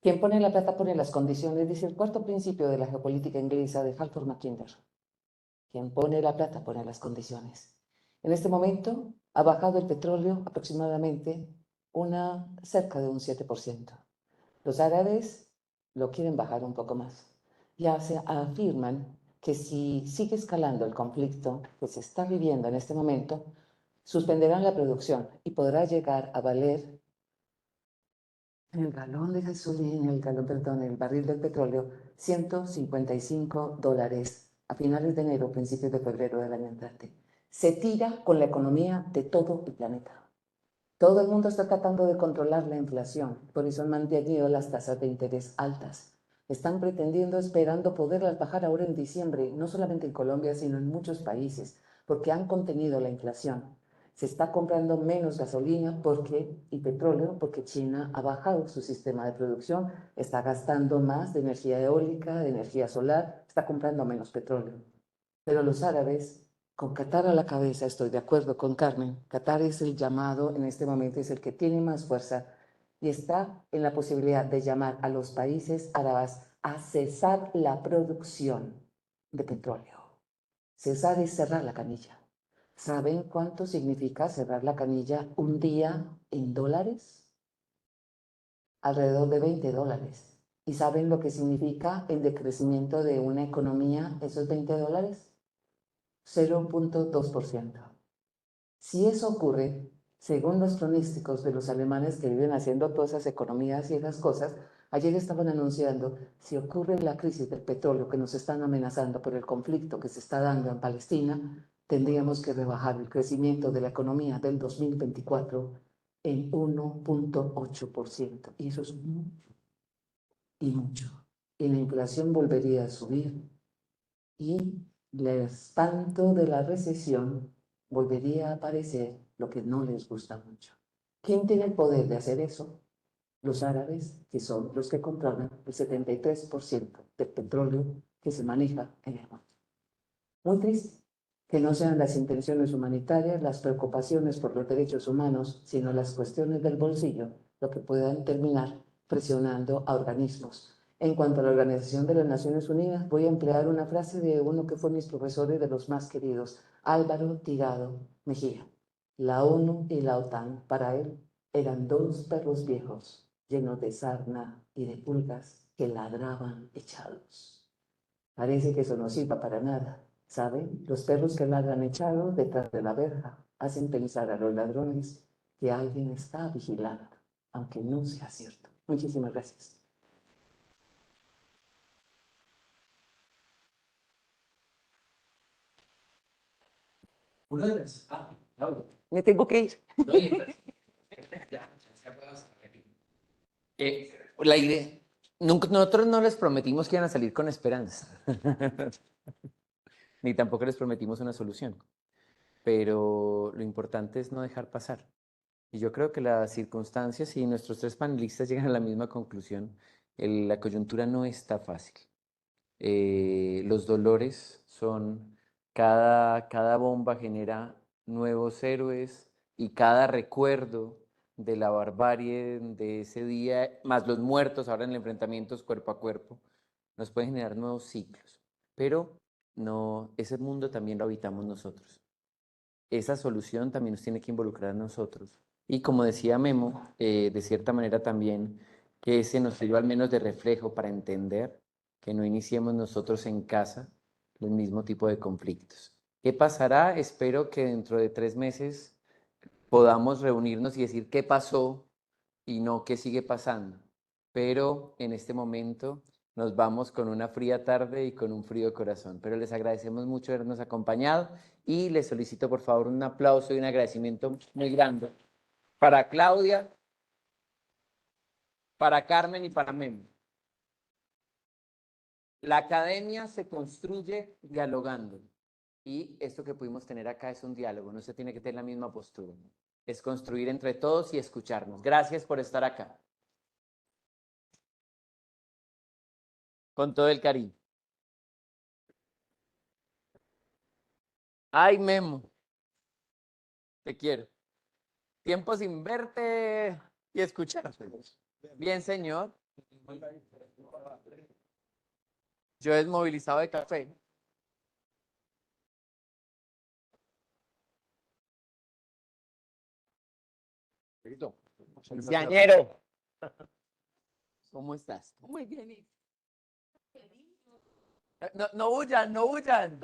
Quien pone la plata pone las condiciones, dice el cuarto principio de la geopolítica inglesa de Halford Mackinder. Quien pone la plata pone las condiciones. En este momento ha bajado el petróleo aproximadamente cerca de un 7%. Los árabes lo quieren bajar un poco más. Ya se afirman que si sigue escalando el conflicto que se está viviendo en este momento, suspenderán la producción y podrá llegar a valer el galón de gasolina, el barril del petróleo, $155 a finales de enero, principios de febrero del año entrante. Se tira con la economía de todo el planeta. Todo el mundo está tratando de controlar la inflación, por eso han mantenido las tasas de interés altas. Están pretendiendo, esperando poderlas bajar ahora en diciembre, no solamente en Colombia, sino en muchos países, porque han contenido la inflación. Se está comprando menos gasolina y petróleo porque China ha bajado su sistema de producción, está gastando más de energía eólica, de energía solar, está comprando menos petróleo. Pero los árabes, con Qatar a la cabeza, estoy de acuerdo con Carmen, Qatar es el llamado, en este momento es el que tiene más fuerza y está en la posibilidad de llamar a los países árabes a cesar la producción de petróleo. Cesar es cerrar la canilla. ¿Saben cuánto significa cerrar la canilla un día en dólares? Alrededor de $20. ¿Y saben lo que significa el decrecimiento de una economía esos $20? 0.2%. Si eso ocurre, según los pronósticos de los alemanes que viven haciendo todas esas economías y esas cosas, ayer estaban anunciando, si ocurre la crisis del petróleo que nos están amenazando por el conflicto que se está dando en Palestina, tendríamos que rebajar el crecimiento de la economía del 2024 en 1.8%. Y eso es mucho, y mucho. Y la inflación volvería a subir. Y el espanto de la recesión volvería a aparecer, lo que no les gusta mucho. ¿Quién tiene el poder de hacer eso? Los árabes, que son los que controlan el 73% del petróleo que se maneja en el mundo. Muy triste que no sean las intenciones humanitarias, las preocupaciones por los derechos humanos, sino las cuestiones del bolsillo lo que puedan terminar presionando a organismos. En cuanto a la Organización de las Naciones Unidas, voy a emplear una frase de uno que fue mis profesores de los más queridos, Álvaro Tirado Mejía. La ONU y la OTAN para él eran dos perros viejos llenos de sarna y de pulgas que ladraban echados. Parece que eso no sirva para nada, ¿saben? Los perros que ladran echados detrás de la verja hacen pensar a los ladrones que alguien está vigilando, aunque no sea cierto. Muchísimas gracias. Uno de los... Ah, Claudia. Me tengo que ir. No, la idea, nosotros no les prometimos que iban a salir con esperanza, ni tampoco les prometimos una solución, pero lo importante es no dejar pasar. Y yo creo que las circunstancias y nuestros tres panelistas llegan a la misma conclusión, la coyuntura no está fácil. Los dolores son, cada bomba genera nuevos héroes y cada recuerdo de la barbarie de ese día, más los muertos ahora en enfrentamientos cuerpo a cuerpo, nos pueden generar nuevos ciclos. Pero no, ese mundo también lo habitamos nosotros. Esa solución también nos tiene que involucrar a nosotros. Y como decía Memo, de cierta manera también, que ese nos sirva al menos de reflejo para entender que no iniciemos nosotros en casa el mismo tipo de conflictos. ¿Qué pasará? Espero que dentro de 3 meses podamos reunirnos y decir qué pasó y no qué sigue pasando. Pero en este momento nos vamos con una fría tarde y con un frío corazón. Pero les agradecemos mucho habernos acompañado y les solicito por favor un aplauso y un agradecimiento muy grande para Claudia, para Carmen y para Memo. La academia se construye dialogando y esto que pudimos tener acá es un diálogo, no se tiene que tener la misma postura. Es construir entre todos y escucharnos. Gracias por estar acá. Con todo el cariño. Ay, Memo, te quiero. Tiempo sin verte y escucharte. Bien, señor. Yo desmovilizado de café. Ciañero. ¿Cómo estás? Muy bien. No, no huyan, no huyan.